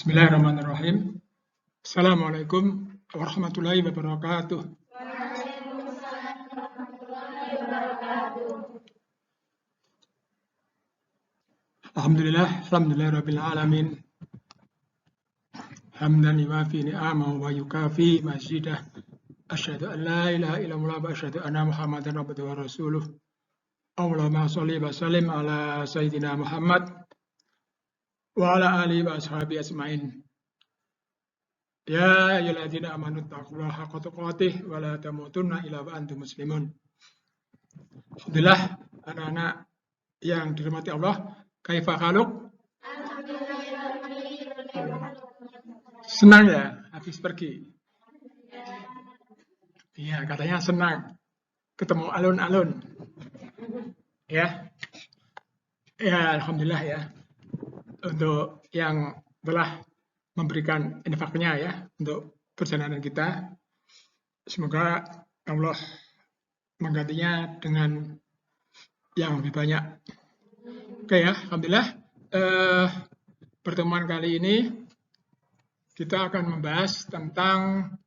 Bismillahirrahmanirrahim. Assalamualaikum warahmatullahi wabarakatuh. Alhamdulillah rabbil alamin. Hamdan yuwafi ni'amahu wa yukafi mazidah. Asyhadu an la ilaha illallah wa asyhadu anna Muhammadan abduhu wa rasuluh. Allahumma sholli wa sallim ala sayyidina Muhammad wa ala alihi wa ashabihi ajmain. Ya ayyuhalladzina amanu taqullaha haqqa tuqatih wa la tamutunna illa wa antum muslimun. Alhamdulillah anak-anak yang dirahmati Allah, kaifa haluk? Senang ya habis pergi? Iya, katanya senang ketemu alun-alun. Ya. Ya, alhamdulillah ya. Untuk yang telah memberikan infaknya ya untuk perjalanan kita. Semoga Allah menggantinya dengan yang lebih banyak. Oke ya, alhamdulillah. Pertemuan kali ini kita akan membahas tentang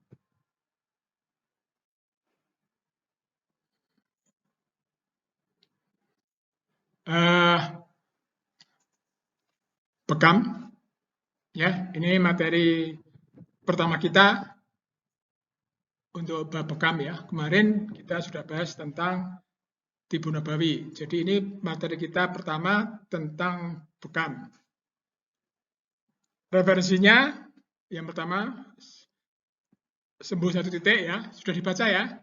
bekam. Ya, ini materi pertama kita untuk bab bekam ya. Kemarin kita sudah bahas tentang Tibu Nabawi. Jadi ini materi kita pertama tentang bekam. Referensinya yang pertama Sembuh Satu Titik ya, sudah dibaca ya.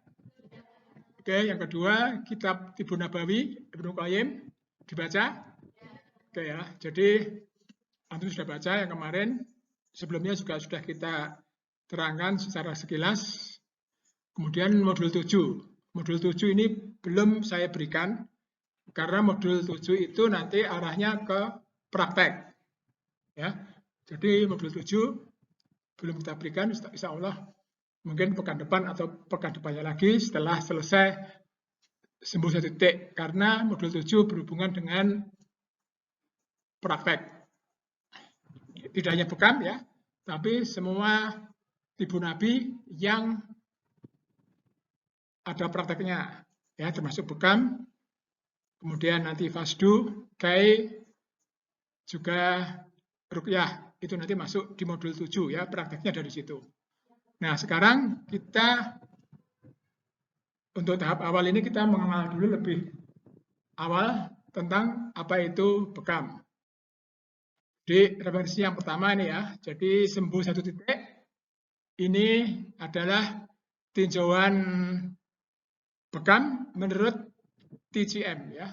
Oke, yang kedua kitab Tibu Nabawi Ibnu Qayyim dibaca. Oke ya, jadi antum sudah baca yang kemarin, sebelumnya juga sudah kita terangkan secara sekilas. Kemudian modul 7. Modul 7 ini belum saya berikan, karena modul 7 itu nanti arahnya ke praktek. Ya, jadi modul 7 belum kita berikan, insya Allah mungkin pekan depan atau pekan depannya lagi setelah selesai Sembuh Satu Titik, karena modul 7 berhubungan dengan praktek. Tidak hanya bekam ya, tapi semua tibu nabi yang ada prakteknya ya, termasuk bekam, kemudian nanti fasdu, kai, juga ruqyah, itu nanti masuk di modul 7 ya, prakteknya dari situ. Nah, sekarang kita untuk tahap awal ini kita mengenal dulu lebih awal tentang apa itu bekam. Di referensi yang pertama ini ya, jadi Sembuh Satu Titik ini adalah tinjauan bekam menurut TCM ya,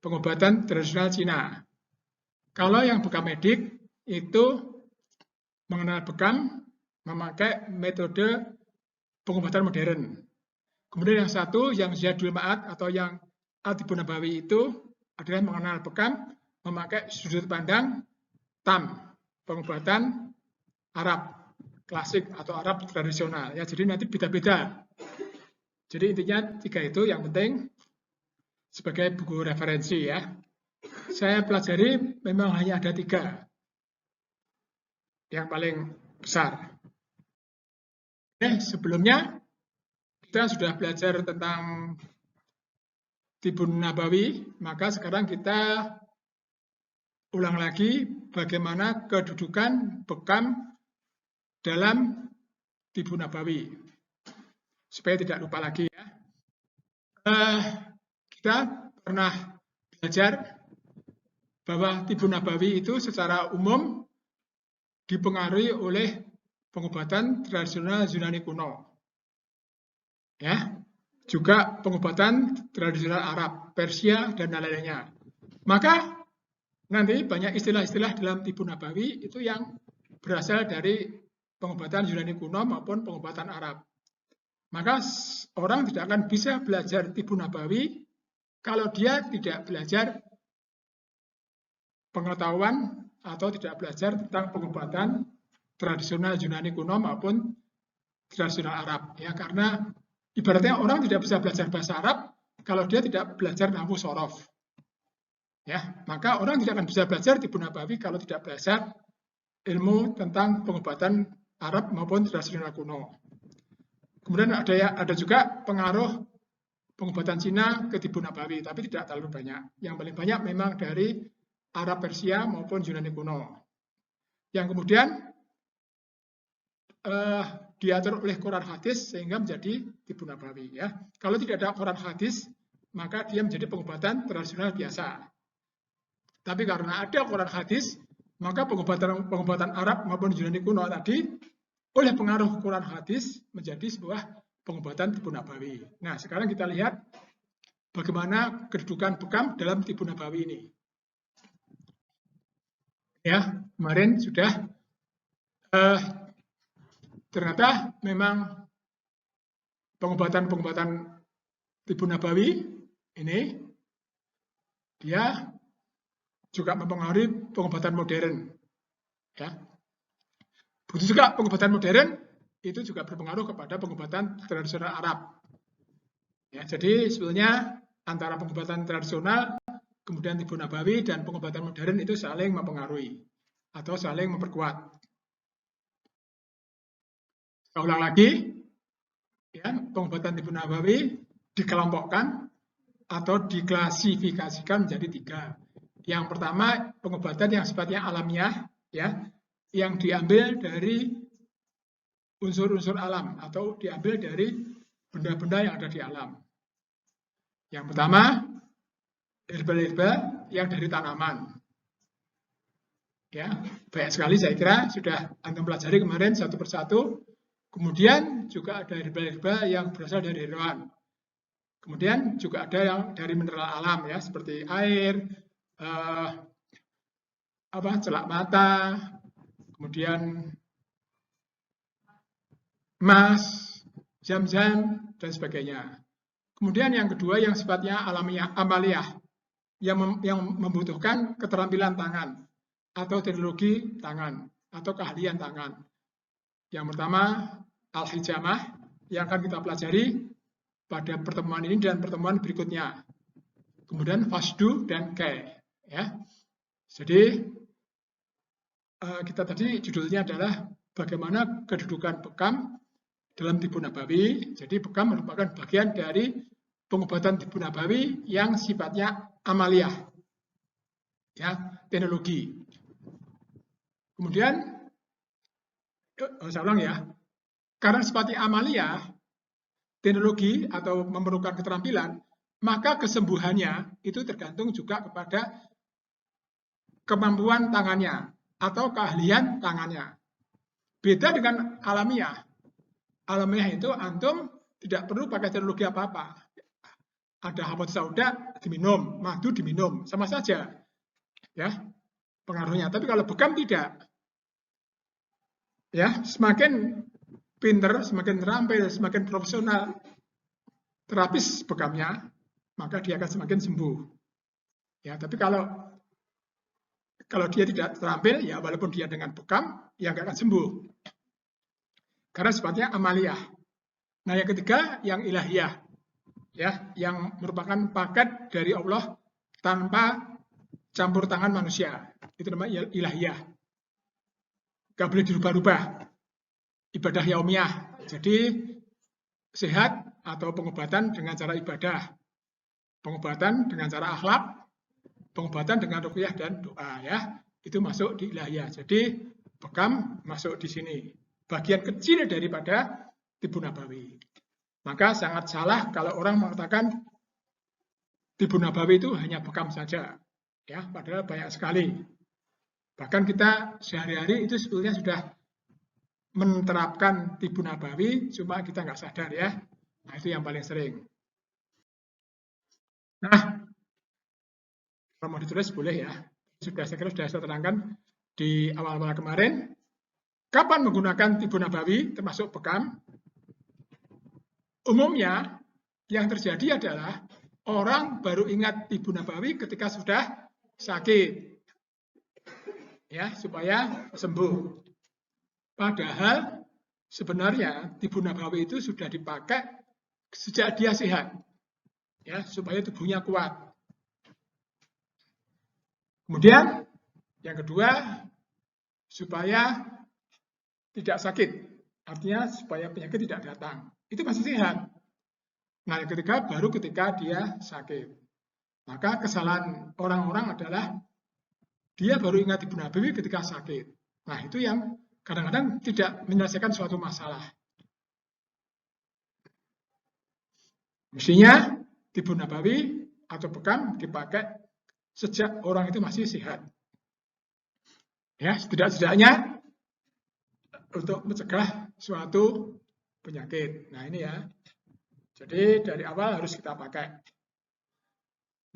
pengobatan tradisional Cina. Kalau yang bekam medik itu mengenal bekam memakai metode pengobatan modern. Kemudian yang satu, yang Zadul Ma'ad atau yang At-Tibu Nabawi itu adalah mengenal bekam memakai sudut pandang TAM, pengobatan Arab klasik atau Arab tradisional. Ya, jadi nanti beda-beda. Jadi intinya 3 itu yang penting sebagai buku referensi ya. Saya pelajari memang hanya ada 3 yang paling besar. Oke, sebelumnya kita sudah belajar tentang Tibu Nabawi, maka sekarang kita ulang lagi bagaimana kedudukan bekam dalam Tibu Nabawi, supaya tidak lupa lagi ya. Kita pernah belajar bahwa Tibu Nabawi itu secara umum dipengaruhi oleh pengobatan tradisional Yunani kuno, ya, juga pengobatan tradisional Arab, Persia dan lain-lainnya. Maka nanti banyak istilah-istilah dalam Tibu Nabawi itu yang berasal dari pengobatan Yunani kuno maupun pengobatan Arab. Maka orang tidak akan bisa belajar Tibu Nabawi kalau dia tidak belajar pengetahuan atau tidak belajar tentang pengobatan tradisional Yunani kuno maupun tradisional Arab. Ya, karena ibaratnya orang tidak bisa belajar bahasa Arab kalau dia tidak belajar nahwu shorof. Ya, maka orang tidak akan bisa belajar Tibu Nabawi kalau tidak belajar ilmu tentang pengobatan Arab maupun tradisional kuno. Kemudian ada juga pengaruh pengobatan Cina ke tibu nabawi, tapi tidak terlalu banyak. Yang paling banyak memang dari Arab Persia maupun Yunani kuno. Yang kemudian diatur oleh Quran hadis sehingga menjadi tibu nabawi. Ya. Kalau tidak ada Quran hadis, maka dia menjadi pengobatan tradisional biasa. Tapi karena ada Quran hadis, maka pengobatan Arab maupun Yunani kuno tadi oleh pengaruh Quran hadis menjadi sebuah pengobatan tibu nabawi. Nah, sekarang kita lihat bagaimana kedudukan bekam dalam tibu nabawi ini. Ya, kemarin sudah ternyata memang pengobatan tibu nabawi ini dia juga mempengaruhi pengobatan modern. Ya. Begitu juga pengobatan modern itu juga berpengaruh kepada pengobatan tradisional Arab. Ya, jadi sebetulnya antara pengobatan tradisional, kemudian tibu nabawi dan pengobatan modern itu saling mempengaruhi atau saling memperkuat. Saya ulang lagi, ya, pengobatan tibu nabawi dikelompokkan atau diklasifikasikan menjadi 3. Yang pertama, pengobatan yang sifatnya alamiah, ya, yang diambil dari unsur-unsur alam atau diambil dari benda-benda yang ada di alam. Yang pertama, herbal-herbal yang dari tanaman. Ya, banyak sekali saya kira sudah antum pelajari kemarin satu persatu. Kemudian juga ada herbal-herbal yang berasal dari hewan. Kemudian juga ada yang dari mineral alam ya, seperti air, celak mata, kemudian emas, zam-zam, dan sebagainya. Kemudian yang kedua yang sifatnya amaliah, yang membutuhkan keterampilan tangan, atau teknologi tangan, atau keahlian tangan. Yang pertama, al-hijamah, yang akan kita pelajari pada pertemuan ini dan pertemuan berikutnya. Kemudian fasdu dan kai. Ya. Jadi, kita tadi judulnya adalah bagaimana kedudukan bekam dalam tibu nabawi. Jadi bekam merupakan bagian dari pengobatan tibu nabawi yang sifatnya amaliah, ya, teknologi. Kemudian, saya ulang ya, karena sifatnya amaliah, teknologi atau memerlukan keterampilan, maka kesembuhannya itu tergantung juga kepada kemampuan tangannya atau keahlian tangannya. Beda dengan alamiah. Alamiah itu antum tidak perlu pakai teknologi apa-apa. Ada habat sauda diminum, madu diminum, sama saja, ya, pengaruhnya. Tapi kalau bekam tidak, ya, semakin pinter, semakin terampil, semakin profesional terapis bekamnya, maka dia akan semakin sembuh. Ya, tapi kalau dia tidak terampil, ya walaupun dia dengan bekam, ya nggak akan sembuh. Karena sifatnya amaliah. Nah, yang ketiga, yang ilahiyah, ya, yang merupakan paket dari Allah tanpa campur tangan manusia. Itu namanya ilahiyah. Gak boleh dirubah-rubah. Ibadah yaumiyah. Jadi sehat atau pengobatan dengan cara ibadah. Pengobatan dengan cara akhlak, pengobatan dengan ruqyah dan doa, ya. Itu masuk di ilahiyah. Jadi bekam masuk di sini. Bagian kecil daripada tibu nabawi. Maka sangat salah kalau orang mengatakan tibu nabawi itu hanya bekam saja, ya, padahal banyak sekali. Bahkan kita sehari-hari itu sebetulnya sudah menerapkan tibu nabawi, cuma kita nggak sadar, ya. Nah, itu yang paling sering. Nah, kalau mau ditulis boleh, ya. Saya kira sudah saya terangkan di awal-awal kemarin. Kapan menggunakan tibu nabawi termasuk bekam? Umumnya yang terjadi adalah orang baru ingat tibu nabawi ketika sudah sakit, ya, supaya sembuh. Padahal sebenarnya tibu nabawi itu sudah dipakai sejak dia sehat, ya, supaya tubuhnya kuat. Kemudian yang kedua, supaya tidak sakit. Artinya supaya penyakit tidak datang. Itu masih sehat. Nah, yang ketiga baru ketika dia sakit. Maka kesalahan orang-orang adalah dia baru ingat Ibu Nabawi ketika sakit. Nah, itu yang kadang-kadang tidak menyelesaikan suatu masalah. Mestinya Tibu Nabawi atau bekam dipakai sejak orang itu masih sehat. Ya, setidak-tidaknya untuk mencegah suatu penyakit. Nah, ini ya. Jadi dari awal harus kita pakai.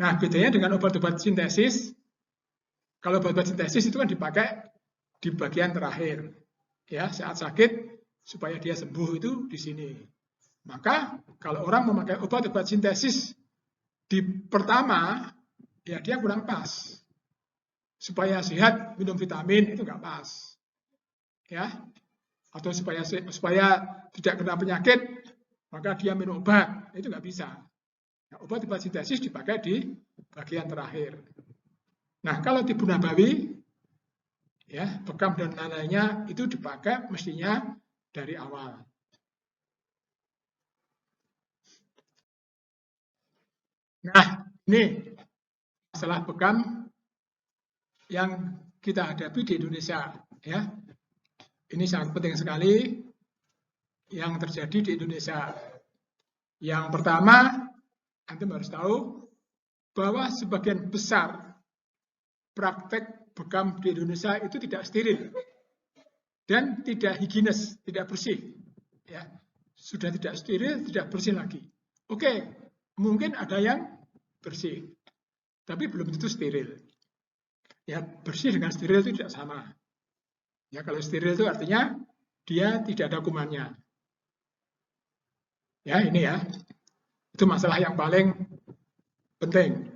Nah, bedanya dengan obat-obat sintesis, kalau obat-obat sintesis itu kan dipakai di bagian terakhir. Ya, saat sakit supaya dia sembuh itu di sini. Maka kalau orang memakai obat-obat sintesis di pertama, ya dia kurang pas. Supaya sehat minum vitamin itu nggak pas. Ya. Atau supaya tidak kena penyakit, maka dia minum obat, itu nggak bisa. Nah, obat-obat sintesis dipakai di bagian terakhir. Nah, kalau Tibu Nabawi, ya, bekam dan lain-lainnya itu dipakai mestinya dari awal. Nah, ini masalah bekam yang kita hadapi di Indonesia, ya. Ini sangat penting sekali yang terjadi di Indonesia. Yang pertama, Antum harus tahu bahwa sebagian besar praktek bekam di Indonesia itu tidak steril dan tidak higienis, tidak bersih. Ya, sudah tidak steril, tidak bersih lagi. Oke, mungkin ada yang bersih, tapi belum tentu steril. Ya, bersih dengan steril itu tidak sama. Ya, kalau steril itu artinya dia tidak ada kumannya. Ya, ini ya. Itu masalah yang paling penting.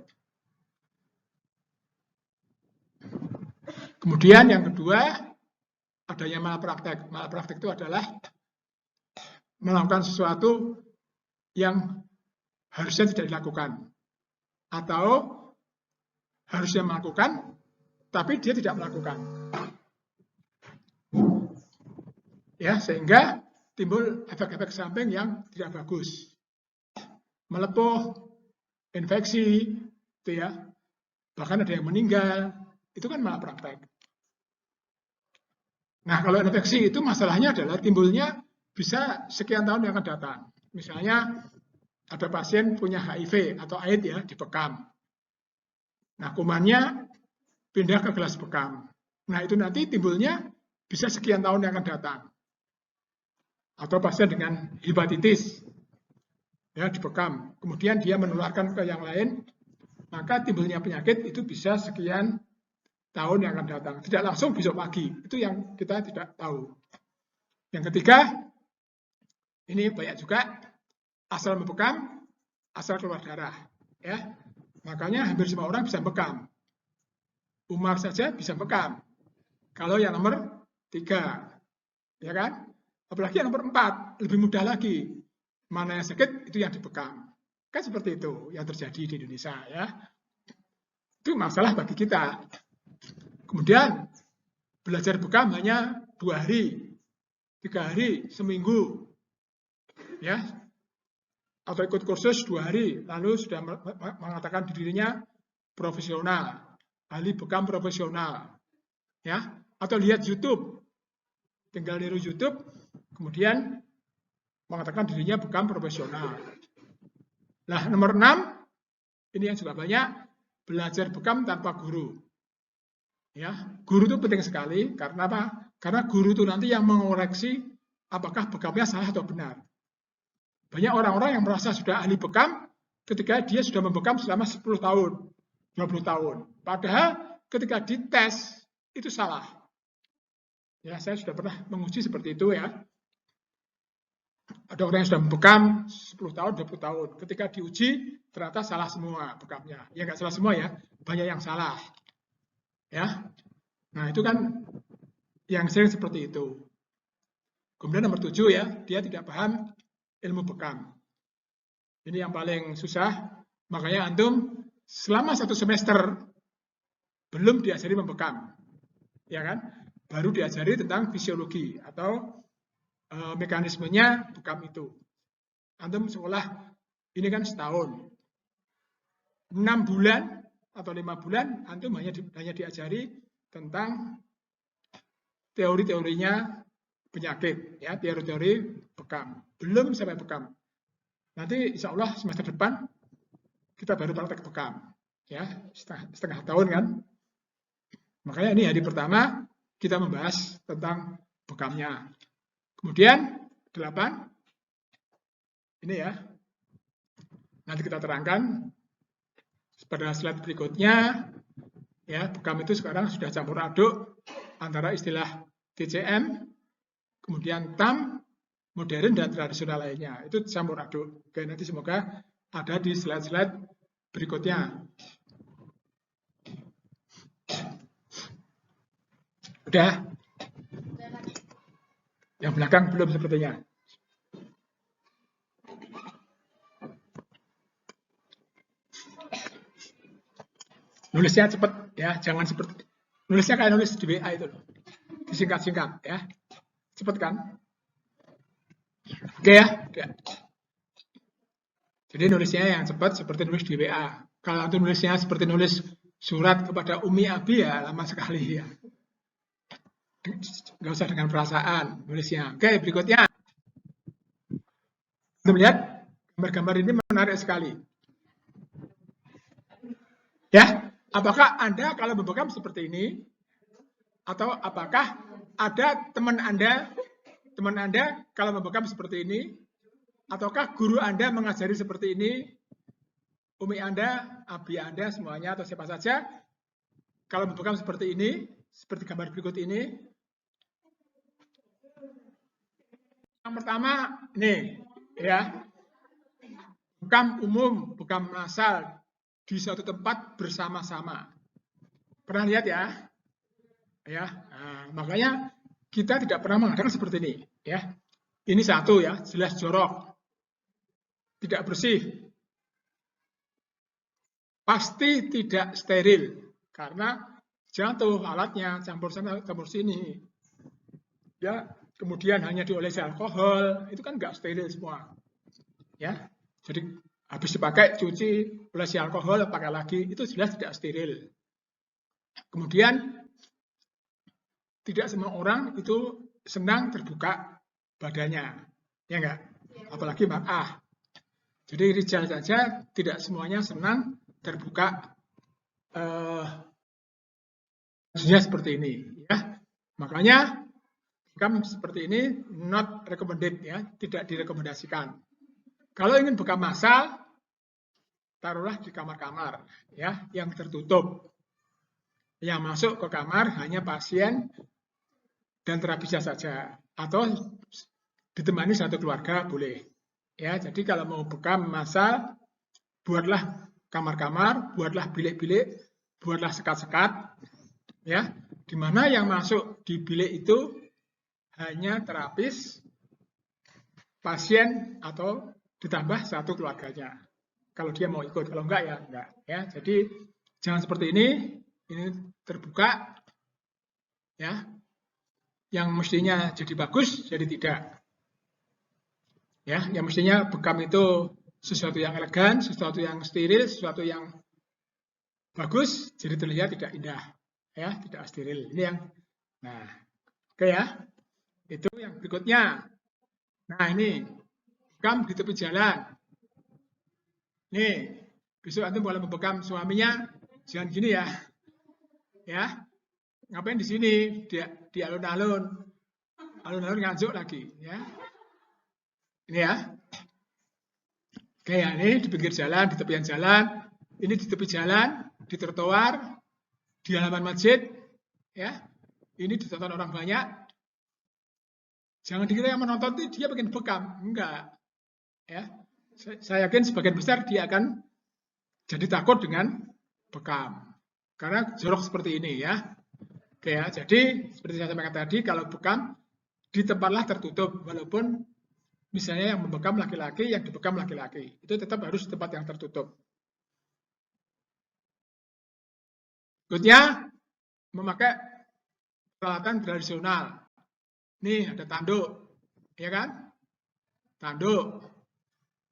Kemudian yang kedua, adanya malpraktek. Malpraktek itu adalah melakukan sesuatu yang harusnya tidak dilakukan. Atau harusnya melakukan, tapi dia tidak melakukan. Ya, sehingga timbul efek-efek samping yang tidak bagus. Melepuh, infeksi, itu ya. Bahkan ada yang meninggal, itu kan malpraktek. Nah, kalau infeksi itu masalahnya adalah timbulnya bisa sekian tahun yang akan datang. Misalnya ada pasien punya HIV atau AIDS ya, dibekam. Nah, kumannya pindah ke gelas bekam. Nah, itu nanti timbulnya bisa sekian tahun yang akan datang. Atau pasien dengan hepatitis, ya, dibekam. Kemudian dia menularkan ke yang lain, maka timbulnya penyakit itu bisa sekian tahun yang akan datang. Tidak langsung besok pagi. Itu yang kita tidak tahu. Yang ketiga, ini banyak juga asal membekam, asal keluar darah. Ya, makanya hampir semua orang bisa bekam. Umar saja bisa bekam. Kalau yang nomor 3, ya kan? Apalagi yang nomor 4, lebih mudah lagi. Mana yang sakit, itu yang dibekam. Kan seperti itu yang terjadi di Indonesia. Ya, itu masalah bagi kita. Kemudian belajar bekam hanya 2 hari, 3 hari, seminggu, ya, atau ikut kursus 2 hari, lalu sudah mengatakan dirinya profesional, ahli bekam profesional, ya, atau lihat YouTube, tinggal niru YouTube, kemudian mengatakan dirinya bekam profesional. Nah, nomor 6, ini yang juga banyak, belajar bekam tanpa guru. Ya, guru itu penting sekali karena apa? Karena guru itu nanti yang mengoreksi apakah bekamnya salah atau benar. Banyak orang-orang yang merasa sudah ahli bekam ketika dia sudah membekam selama 10 tahun, 20 tahun. Padahal ketika dites itu salah. Ya, saya sudah pernah menguji seperti itu ya. Ada orang yang sudah membekam 10 tahun, 20 tahun. Ketika diuji ternyata salah semua bekamnya. Ya nggak salah semua ya, banyak yang salah. Ya, nah itu kan yang sering seperti itu. Kemudian nomor 7 ya, dia tidak paham ilmu bekam. Ini yang paling susah, makanya antum selama 1 semester belum diajari membekam, ya kan? baru diajari tentang fisiologi atau mekanismenya bekam itu. Antum sekolah ini kan setahun, 6 bulan atau 5 bulan antum hanya diajari tentang teori-teorinya penyakit, ya, teori-teori bekam. Belum sampai bekam. Nanti insya Allah semester depan kita baru praktek bekam, ya, setengah tahun kan. Makanya ini hari pertama kita membahas tentang bekamnya. Kemudian 8 ini ya. Nanti kita terangkan pada slide berikutnya, ya, bekam itu sekarang sudah campur aduk antara istilah TCM, kemudian TAM, modern dan tradisional lainnya. Itu campur aduk. Oke, nanti semoga ada di slide-slide berikutnya. Udah? Yang belakang belum sepertinya. Nulisnya cepat ya, jangan seperti nulisnya kayak nulis di WA itu loh. Disingkat-singkat ya. Cepat kan? Oke ya? Udah. Jadi nulisnya yang cepat seperti nulis di WA. Kalau itu nulisnya seperti nulis surat kepada Umi Abi ya lama sekali ya. Nggak usah dengan perasaan nulisnya. Oke, berikutnya. Kita lihat gambar-gambar ini menarik sekali. Ya, apakah Anda kalau membekam seperti ini? Atau apakah ada teman Anda kalau membekam seperti ini? Ataukah guru Anda mengajari seperti ini? Umi Anda, Abi Anda, semuanya atau siapa saja kalau membekam seperti ini, seperti gambar berikut ini. Yang pertama, nih, ya, bekam umum, bekam massal di suatu tempat bersama-sama. Pernah lihat ya? Ya, nah, makanya kita tidak pernah mengadakan seperti ini. Ya, ini satu ya, jelas jorok, tidak bersih, pasti tidak steril karena jatuh alatnya campur sana campur sini. Ya, kemudian hanya diolesi alkohol, itu kan nggak steril semua. Ya, jadi habis dipakai, cuci, olesi alkohol, pakai lagi, itu jelas tidak steril. Kemudian, tidak semua orang itu senang terbuka badannya, ya enggak? Apalagi mar'ah. Jadi rijal saja tidak semuanya senang terbuka bajunya seperti ini, ya. Makanya bekam seperti ini not recommended ya, tidak direkomendasikan. Kalau ingin bekam massal, taruhlah di kamar-kamar ya yang tertutup. Yang masuk ke kamar hanya pasien dan terabisnya saja atau ditemani satu keluarga boleh. Ya, jadi kalau mau bekam massal, buatlah kamar-kamar, buatlah bilik-bilik, buatlah sekat-sekat ya, di mana yang masuk di bilik itu hanya terapis, pasien atau ditambah satu keluarganya. Kalau dia mau ikut, kalau enggak ya enggak. Ya, jadi jangan seperti ini terbuka, ya. Yang mestinya jadi bagus, jadi tidak. Ya, yang mestinya bekam itu sesuatu yang elegan, sesuatu yang steril, sesuatu yang bagus, jadi terlihat tidak indah, ya, tidak steril. Ini yang, nah, oke ya. Itu yang berikutnya. Nah ini, bekam di tepi jalan. Nih, besok antum kalau membekam suaminya, jangan gini ya. Ya, ngapain di sini? Di alun-alun. Alun-alun nganjuk lagi. Ya. Ini ya. Oke ya, ini di pinggir jalan, di tepian jalan. Ini di tepi jalan, di trotoar, di halaman masjid. Ya, ini ditonton orang banyak. Jangan dikira yang menonton itu dia pengen bekam. Enggak. Ya. Saya yakin sebagian besar dia akan jadi takut dengan bekam. Karena jorok seperti ini ya. Oke ya, jadi seperti saya sampaikan tadi, kalau bekam di tempatlah tertutup, walaupun misalnya yang membekam laki-laki, yang dibekam laki-laki, itu tetap harus tempat yang tertutup. Berikutnya, memakai peralatan tradisional. Nih ada tanduk, ya kan? Tanduk.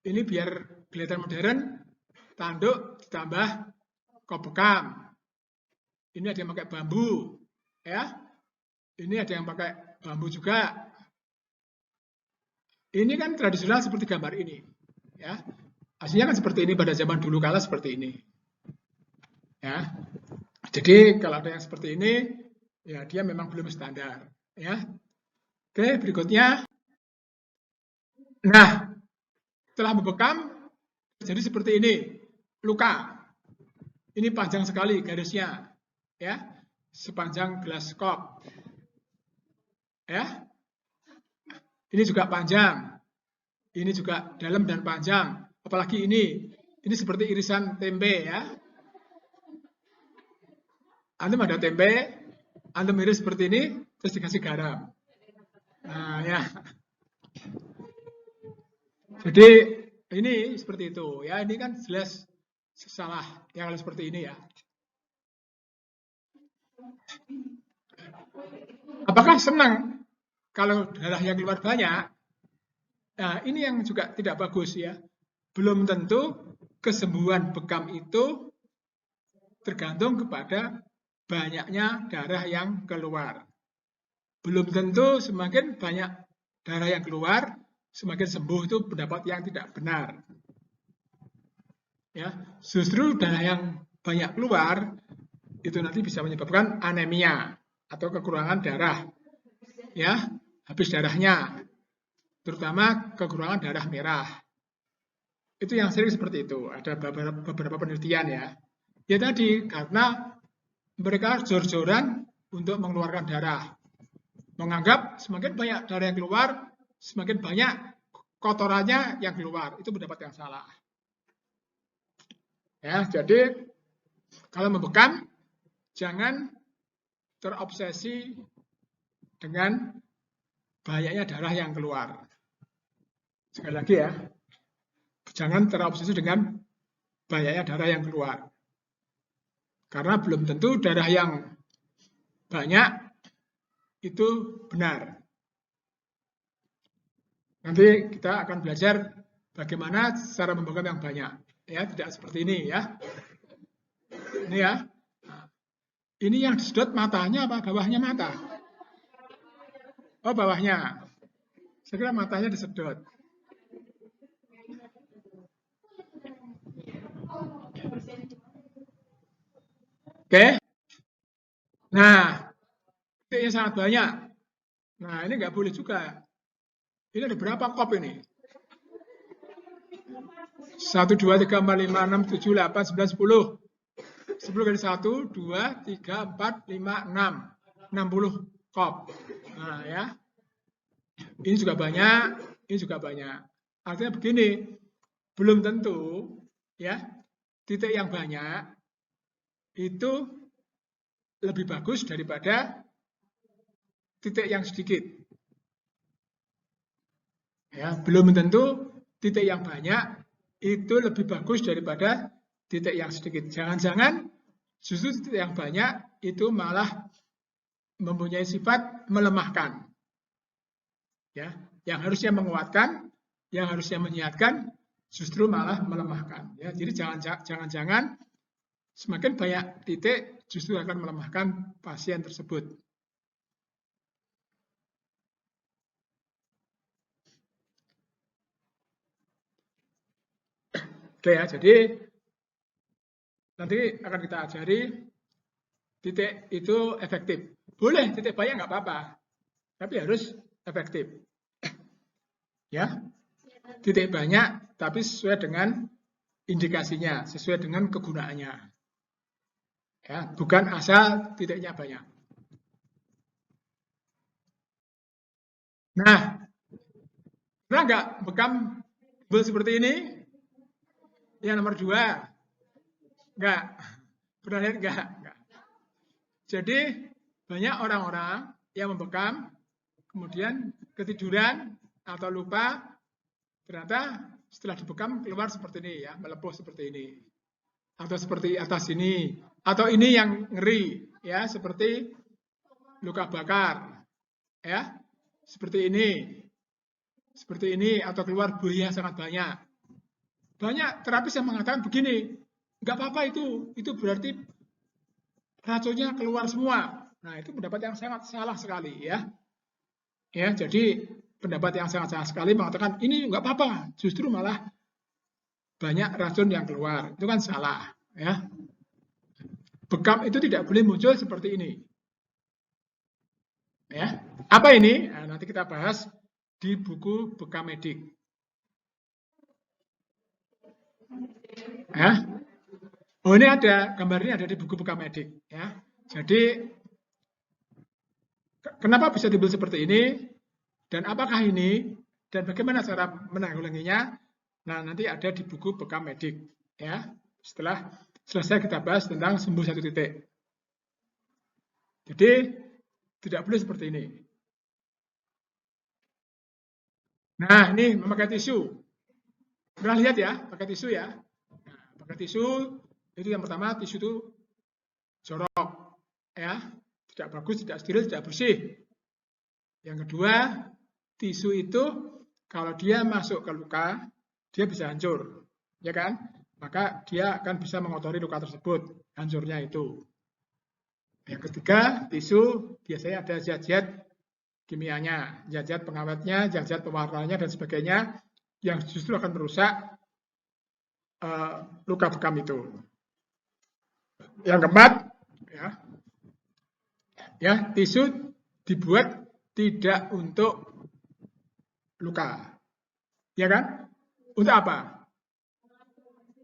Ini biar kelihatan modern, tanduk ditambah kop bekam. Ini ada yang pakai bambu, ya. Ini ada yang pakai bambu juga. Ini kan tradisional seperti gambar ini, ya. Aslinya kan seperti ini pada zaman dulu kala seperti ini, ya. Jadi kalau ada yang seperti ini, ya dia memang belum standar, ya. Oke, berikutnya. Nah, setelah membekam jadi seperti ini, luka. Ini panjang sekali garisnya, ya, sepanjang gelas kop, ya. Ini juga panjang, ini juga dalam dan panjang. Apalagi ini seperti irisan tempe, ya. Antum ada tempe, antum iris seperti ini, terus dikasih garam. Nah, ya. Jadi ini seperti itu, ya. Ini kan jelas salah ya kalau seperti ini, ya. Apakah senang kalau darah yang keluar banyak? Nah, ini yang juga tidak bagus, ya. Belum tentu kesembuhan bekam itu tergantung kepada banyaknya darah yang keluar. Belum tentu semakin banyak darah yang keluar, semakin sembuh, itu pendapat yang tidak benar. Ya, justru darah yang banyak keluar itu nanti bisa menyebabkan anemia atau kekurangan darah. Ya, habis darahnya, terutama kekurangan darah merah. Itu yang sering seperti itu. Ada beberapa penelitian, ya. Ya tadi, karena mereka jor-joran untuk mengeluarkan darah. Menganggap semakin banyak darah yang keluar, semakin banyak kotorannya yang keluar. Itu pendapat yang salah. Ya, jadi kalau membekam, jangan terobsesi dengan banyaknya darah yang keluar. Sekali lagi, ya, jangan terobsesi dengan banyaknya darah yang keluar. Karena belum tentu darah yang banyak itu benar. Nanti kita akan belajar bagaimana cara membekam yang banyak. Ya, tidak seperti ini, ya. Ini, ya. Ini yang disedot matanya apa bawahnya mata? Oh, bawahnya. Saya kira matanya disedot. Oke. Nah, titiknya sangat banyak. Nah, ini nggak boleh juga. Ini ada berapa kop ini? 1, 2, 3, 4, 5, 6, 7, 8, 9, 10. 10 kali 1, 2, 3, 4, 5, 6. 60 kop. Nah, ya. Ini juga banyak, ini juga banyak. Artinya begini, belum tentu, ya, titik yang banyak itu lebih bagus daripada titik yang sedikit. Ya, belum tentu titik yang banyak itu lebih bagus daripada titik yang sedikit. Jangan-jangan justru titik yang banyak itu malah mempunyai sifat melemahkan. Ya, yang harusnya menguatkan, yang harusnya menyehatkan, justru malah melemahkan. Ya, jadi jangan-jangan semakin banyak titik justru akan melemahkan pasien tersebut. Oke, ya, jadi nanti akan kita ajari titik itu efektif. Boleh titik banyak nggak apa-apa, tapi harus efektif. Ya, titik banyak tapi sesuai dengan indikasinya, sesuai dengan kegunaannya. Ya, bukan asal titiknya banyak. Nah, pernah nggak bekam seperti ini? Yang nomor 2, nggak. Pernah lihat nggak? Jadi banyak orang-orang yang membekam, kemudian ketiduran atau lupa, ternyata setelah dibekam keluar seperti ini, ya, melepuh seperti ini, atau seperti atas ini, atau ini yang ngeri, ya, seperti luka bakar, ya, seperti ini, atau keluar buih yang sangat banyak. Banyak terapis yang mengatakan begini, nggak apa-apa itu berarti racunnya keluar semua. Nah, itu pendapat yang sangat salah sekali, ya. Ya, jadi pendapat yang sangat salah sekali mengatakan ini nggak apa-apa, justru malah banyak racun yang keluar. Itu kan salah, ya. Bekam itu tidak boleh muncul seperti ini. Ya, apa ini? Nah, nanti kita bahas di buku bekam medik. Ya. Oh, ini ada gambarnya, ada di buku bekam medik. Ya. Jadi kenapa bisa timbul seperti ini? Dan apakah ini? Dan bagaimana cara menanggulanginya? Nah, nanti ada di buku bekam medik. Ya. Setelah selesai kita bahas tentang sembuh satu titik. Jadi tidak boleh seperti ini. Nah, ini memakai tisu. Pernah lihat ya, pakai tisu ya. Nah, pakai tisu itu yang pertama, tisu itu jorok, ya, tidak bagus, tidak steril, tidak bersih. Yang kedua, tisu itu kalau dia masuk ke luka, dia bisa hancur, ya kan? Maka dia akan bisa mengotori luka tersebut, hancurnya itu. Yang ketiga, tisu biasanya ada zat-zat kimianya, zat-zat pengawetnya, zat-zat pewarnanya dan sebagainya yang justru akan merusak luka bekam itu. Yang keempat, ya, tisu dibuat tidak untuk luka, ya kan? Untuk apa?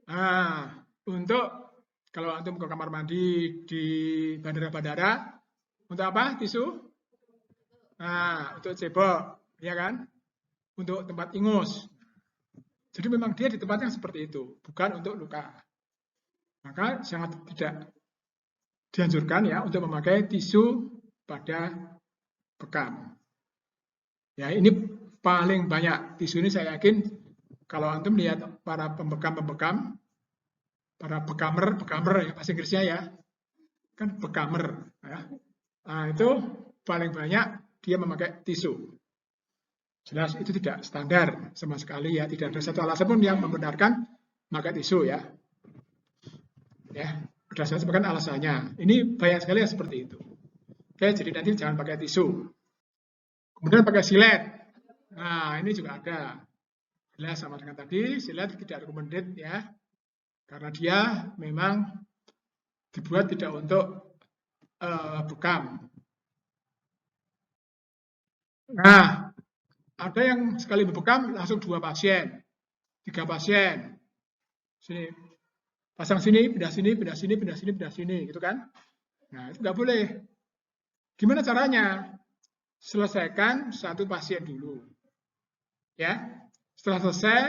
Nah, untuk kalau antum ke kamar mandi di bandara-bandara, untuk apa tisu? Nah, untuk cebok, ya kan? Untuk tempat ingus. Jadi memang dia di tempat yang seperti itu, bukan untuk luka. Maka sangat tidak dianjurkan ya untuk memakai tisu pada bekam. Ya, ini paling banyak tisu ini saya yakin kalau antum lihat para pembekam-pembekam, para bekamer ya bahasa Inggrisnya ya, kan bekamer ya. Nah, itu paling banyak dia memakai tisu. Jelas itu tidak standar sama sekali ya, tidak ada satu alasan pun yang membenarkan memakai tisu ya. Ya, berdasarkan sebagian alasannya. Ini banyak sekali yang seperti itu. Oke, jadi nanti jangan pakai tisu. Kemudian pakai silet. Nah, ini juga ada. Jelas sama dengan tadi, silet tidak recommended ya. Karena dia memang dibuat tidak untuk bekam. Nah, ada yang sekali berbekam langsung 2 pasien, 3 pasien. Sini, pasang sini, pindah sini, pindah sini, pindah sini, pindah sini, gitu kan? Nah, itu nggak boleh. Gimana caranya? Selesaikan satu pasien dulu. Ya, setelah selesai,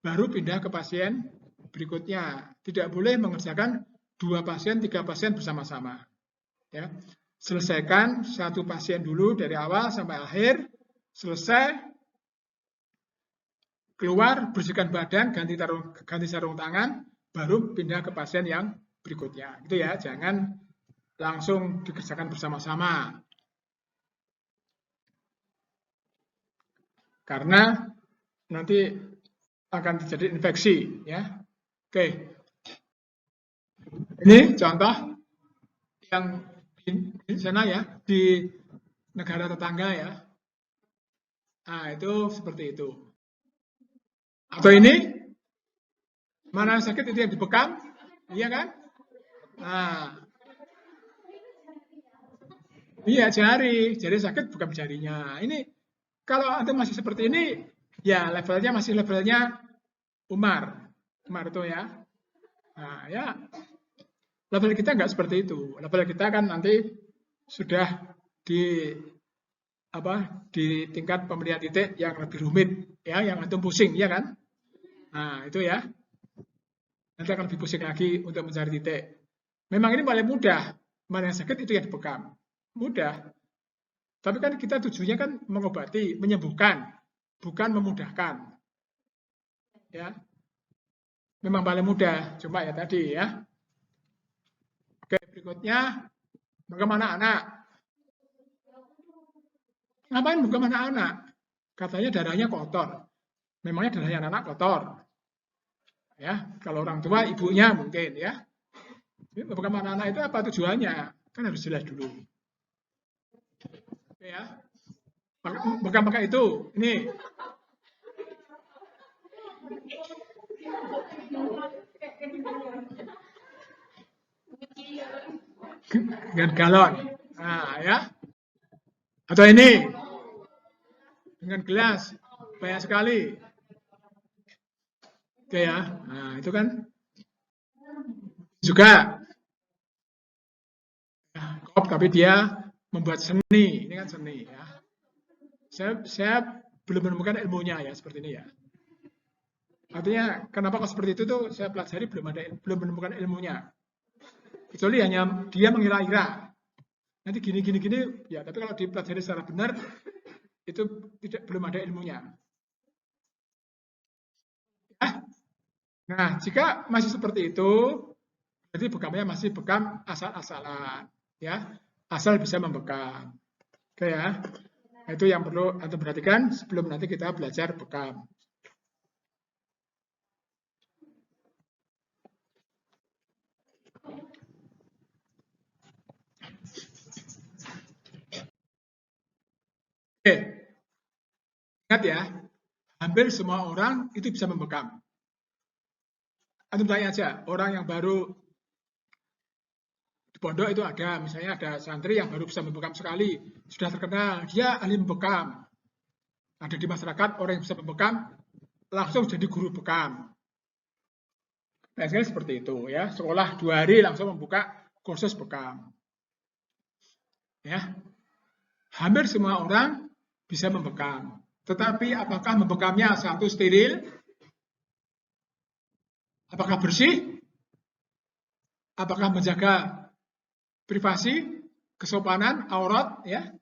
baru pindah ke pasien berikutnya. Tidak boleh mengerjakan 2 pasien, 3 pasien bersama-sama. Ya, selesaikan satu pasien dulu dari awal sampai akhir, selesai, keluar, bersihkan badan, ganti sarung tangan, baru pindah ke pasien yang berikutnya. Gitu ya, jangan langsung dikerjakan bersama-sama. Karena nanti akan terjadi infeksi ya. Oke. Ini contoh yang di sana ya, di negara tetangga ya. Nah, itu seperti itu. Atau ini, mana sakit itu yang dibekam, iya kan? Nah, iya jari sakit bukan jarinya. Ini kalau antum masih seperti ini, ya levelnya masih levelnya Umar itu ya. Nah, ya level kita nggak seperti itu. Level kita kan nanti sudah di tingkat pemilihan titik yang lebih rumit ya, yang antum pusing ya kan. Nah, itu ya. Nanti akan lebih pusing lagi untuk mencari titik. Memang ini paling mudah. Mana yang sakit itu yang dibekam. Mudah. Tapi kan kita tujuannya kan mengobati, menyembuhkan, bukan memudahkan. Ya. Memang paling mudah, cuma ya tadi ya. Oke, berikutnya bagaimana anak? Ngapain bekam anak-anak? Katanya darahnya kotor. Memangnya darahnya anak-anak kotor? Ya, kalau orang tua ibunya mungkin ya. Bekam anak-anak itu apa tujuannya? Kan harus jelas dulu. Ya, bekam pakai itu. Ini dengan galon. Nah, ya. Atau ini dengan gelas. Banyak sekali. Oke ya. Nah, itu kan juga kop, tapi dia membuat seni. Ini kan seni ya. Saya belum menemukan ilmunya ya seperti ini ya. Artinya kenapa kok seperti itu tuh saya pelajari belum menemukan ilmunya. Kecuali hanya dia mengira-ira. Nanti gini ya, tapi kalau dipelajari secara benar itu belum ada ilmunya. Ya. Nah, jika masih seperti itu, berarti bekamnya masih bekam asal-asalan, ya, asal bisa membekam. Oke ya, itu yang perlu Anda perhatikan sebelum nanti kita belajar bekam. Oke, ingat ya, hampir semua orang itu bisa membekam. Antum tanya aja, orang yang baru di pondok itu ada, misalnya ada santri yang baru bisa membekam sekali, sudah terkenal, dia ahli membekam. Ada di masyarakat orang yang bisa membekam, langsung jadi guru bekam. Biasanya seperti itu ya, sekolah 2 hari langsung membuka kursus bekam. Ya, hampir semua orang bisa membekam. Tetapi apakah membekamnya satu steril? Apakah bersih? Apakah menjaga privasi, kesopanan, aurat, ya,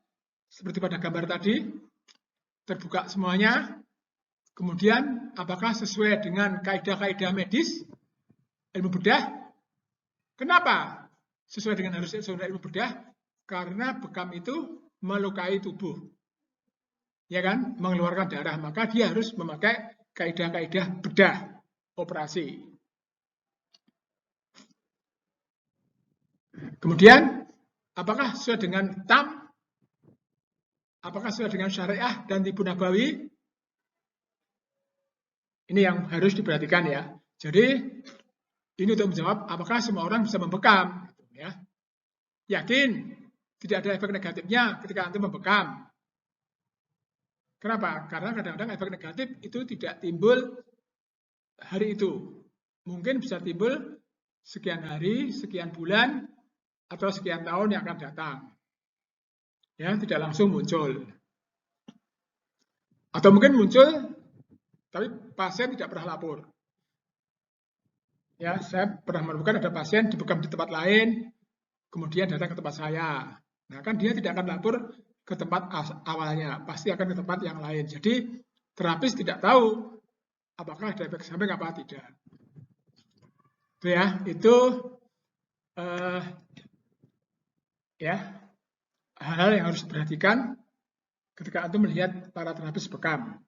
seperti pada gambar tadi, terbuka semuanya. Kemudian, apakah sesuai dengan kaidah-kaidah medis, ilmu bedah? Kenapa sesuai dengan harus sesuai ilmu bedah? Karena bekam itu melukai tubuh, ya kan, mengeluarkan darah, maka dia harus memakai kaidah-kaidah bedah operasi. Kemudian, apakah sesuai dengan TAM? Apakah sesuai dengan syariah dan tibu nabawi? Ini yang harus diperhatikan ya. Jadi, ini untuk menjawab apakah semua orang bisa membekam. Ya. Yakin tidak ada efek negatifnya ketika antum membekam. Kenapa? Karena kadang-kadang efek negatif itu tidak timbul hari itu. Mungkin bisa timbul sekian hari, sekian bulan, atau sekian tahun yang akan datang. Ya, tidak langsung muncul. Atau mungkin muncul, tapi pasien tidak pernah lapor. Ya, saya pernah menemukan ada pasien dibekam di tempat lain, kemudian datang ke tempat saya. Nah, kan dia tidak akan lapor ke tempat awalnya, pasti akan ke tempat yang lain. Jadi, terapis tidak tahu apakah ada efek samping apa tidak. Itu ya, itu ya hal-hal yang harus diperhatikan ketika antum melihat para terapis bekam.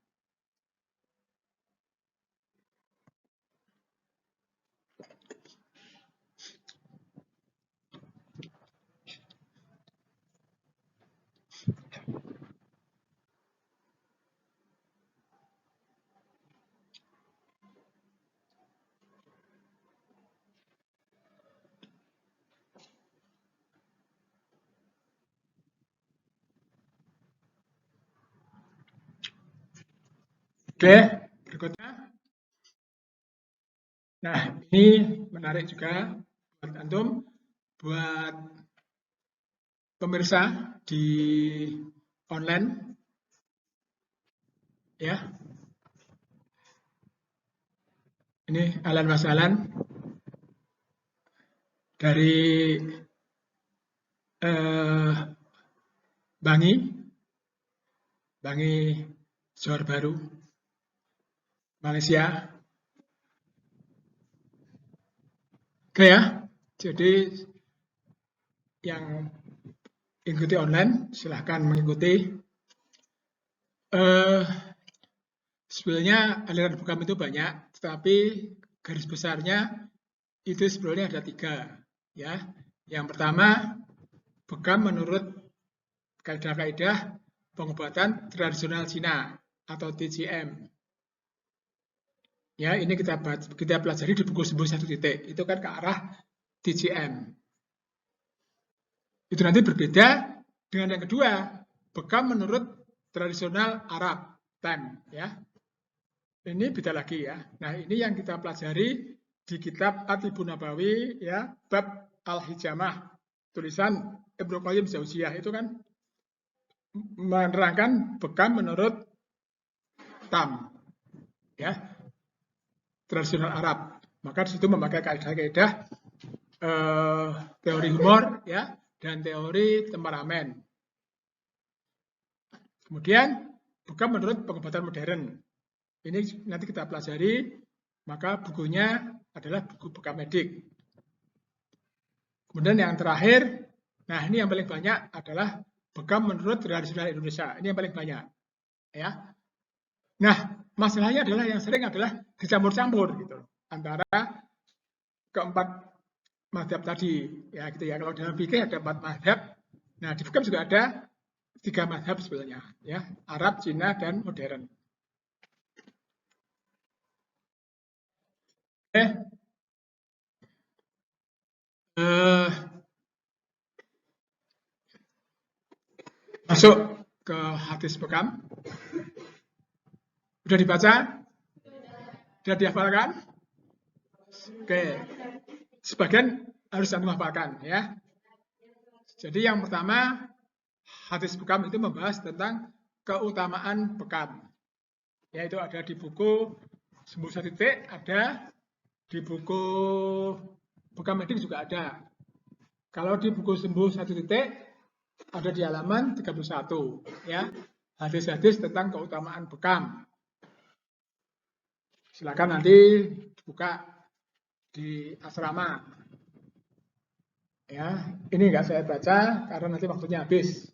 Oke, berikutnya. Nah, ini menarik juga buat antum, buat pemirsa di online, ya. Ini Alan Masalan dari Bangi Johor Baru, Malaysia. Oke ya, jadi yang ikuti online silahkan mengikuti Eh, Sebenarnya aliran bekam itu banyak, tetapi garis besarnya itu sebenarnya ada 3. Ya. Yang pertama, bekam menurut kaidah-kaidah pengobatan tradisional Cina atau TCM. Ya, ini kita pelajari di buku sembuh 1 titik. Itu kan ke arah TCM. Itu nanti berbeda dengan yang kedua, bekam menurut tradisional Arab, TEM. Ya. Ini beda lagi ya. Nah, ini yang kita pelajari di kitab At-Tibbun Nabawi ya, bab Al-Hijamah, tulisan Ibnu Qayyim Jauziyah itu kan menerangkan bekam menurut TAM ya, tradisional Arab. Maka di situ memakai kaidah-kaidah teori humor ya dan teori temperamen. Kemudian bekam menurut pengobatan modern. Ini nanti kita pelajari, maka bukunya adalah buku bekam medik. Kemudian yang terakhir, nah ini yang paling banyak adalah bekam menurut tradisional Indonesia. Ini yang paling banyak. Ya. Nah, masalahnya adalah yang sering adalah dicampur-campur gitu antara keempat mazhab tadi. Ya gitu ya. Kalau dalam fikih ada 4 mazhab. Nah, di bekam juga ada 3 mazhab sebenarnya, ya, Arab, Cina, dan modern. Masuk ke hadis bekam. Sudah dibaca? Sudah dihafalkan? Oke. Sebagian harus Anda hafalkan ya. Jadi yang pertama, hadis bekam itu membahas tentang keutamaan bekam. Yaitu ada di buku Sembuh 1 titik, ada di buku bekam medik juga ada. Kalau di buku Sembuh 1 titik ada di halaman 31 ya. Hadis-hadis tentang keutamaan bekam. Silakan nanti buka di asrama. Ya, ini nggak saya baca karena nanti waktunya habis.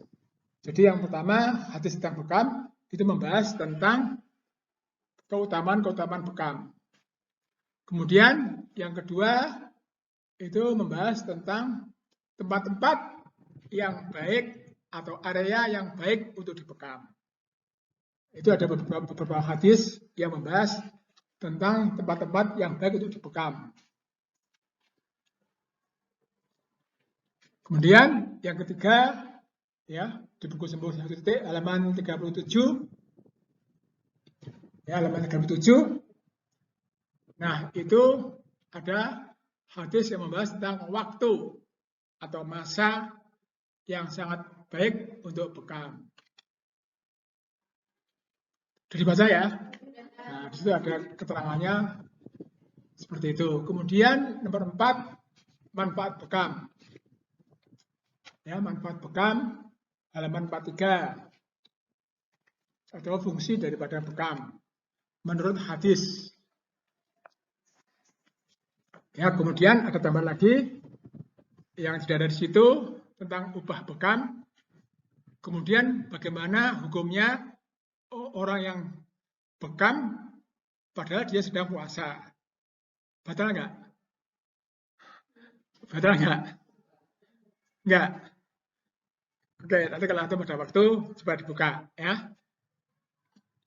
Jadi yang pertama, hadis tentang bekam itu membahas tentang keutamaan-keutamaan bekam. Kemudian yang kedua itu membahas tentang tempat-tempat yang baik atau area yang baik untuk dibekam. Itu ada beberapa hadis yang membahas tentang tempat-tempat yang baik untuk dibekam. Kemudian yang ketiga, ya, di buku Sembuh 1 titik halaman 37, ya, halaman 37. Nah, itu ada hadis yang membahas tentang waktu atau masa yang sangat baik untuk bekam. Sudah dibaca ya? Nah, di situ ada keterangannya seperti itu. Kemudian nomor 4, manfaat bekam. Ya, manfaat bekam halaman 43 atau fungsi daripada bekam menurut hadis. Ya, kemudian ada tambahan lagi yang tidak ada di situ tentang ubah bekam. Kemudian bagaimana hukumnya orang yang bekam padahal dia sedang puasa. Batal nggak? Batal nggak? Nggak. Oke, nanti kalau ada waktu coba dibuka ya.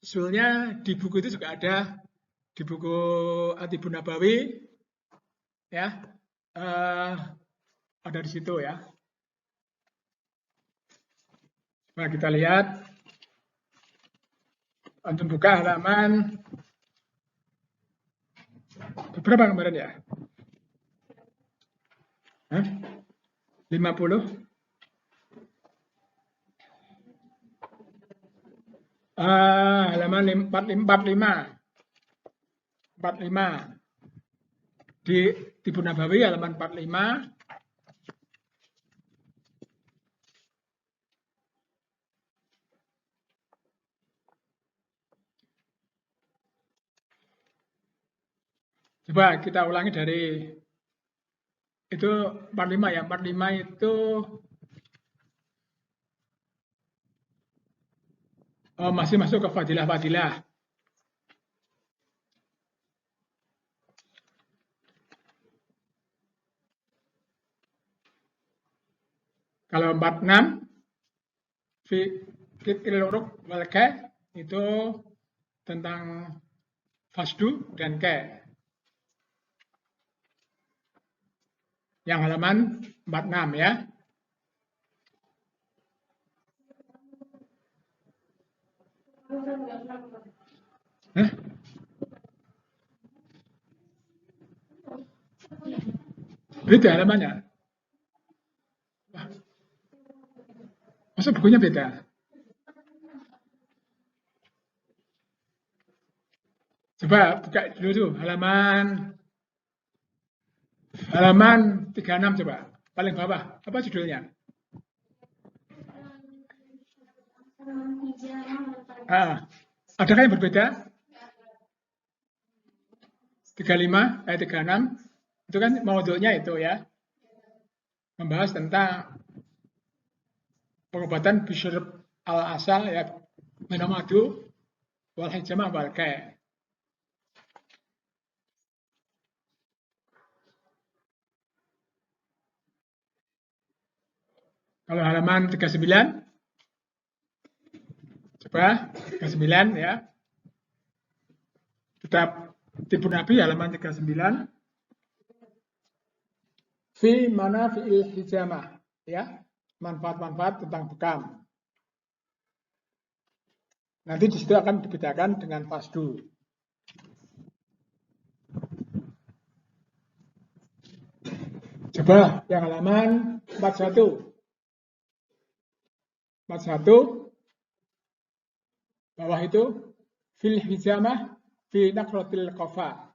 Sebenarnya di buku itu juga ada, di buku At-Tibbun Nabawi ya, ada di situ ya. Nah, kita lihat, antum buka halaman berapa kemarin ya? 50? Halaman 45. Di Tibbun Nabawi halaman 45. Coba kita ulangi dari itu 45 ya. 45 itu masih masuk ke fadilah-fadilah. Kalau 46 fi'il uruk wal ka itu tentang fasdu dan ka. Yang halaman 46 ya. Hah? Beda halamannya. Masa bukunya beda? Coba buka dulu tuh halaman 36 coba. Paling bawah. Apa judulnya? Adakah yang berbeda? 35, 36 itu kan modulnya itu ya. Membahas tentang pengobatan bisyurb al-asal ya, minum madu wal hijamah wal ka. Kalau halaman 39, coba 39 ya. Kitab Tipu Nabi halaman 39. Fi mana fi'il hijamah ya, manfaat-manfaat tentang bekam. Nanti di situ akan dibedakan dengan fasdu. Coba yang halaman 41. 41 bawah itu fil hijamah fi naqratil qafa.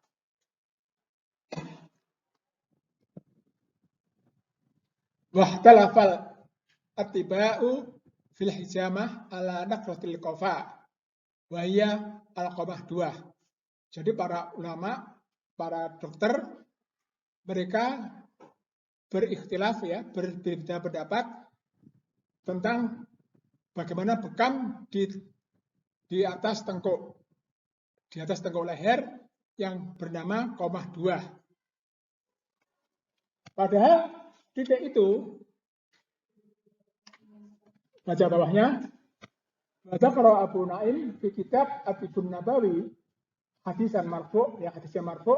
Wahtalafal attiba'u fil hijamah ala naqratil qafa wa hiya al-qamah 2. Jadi para ulama, para dokter mereka berikhtilaf ya, berbeda pendapat tentang bagaimana bekam di atas tengkuk leher yang bernama qamah 2. Padahal titik itu, baca bawahnya, baca kalau Abu Naim di kitab At-Tibbun Nabawi hadisan marfu, ya hadisnya marfu,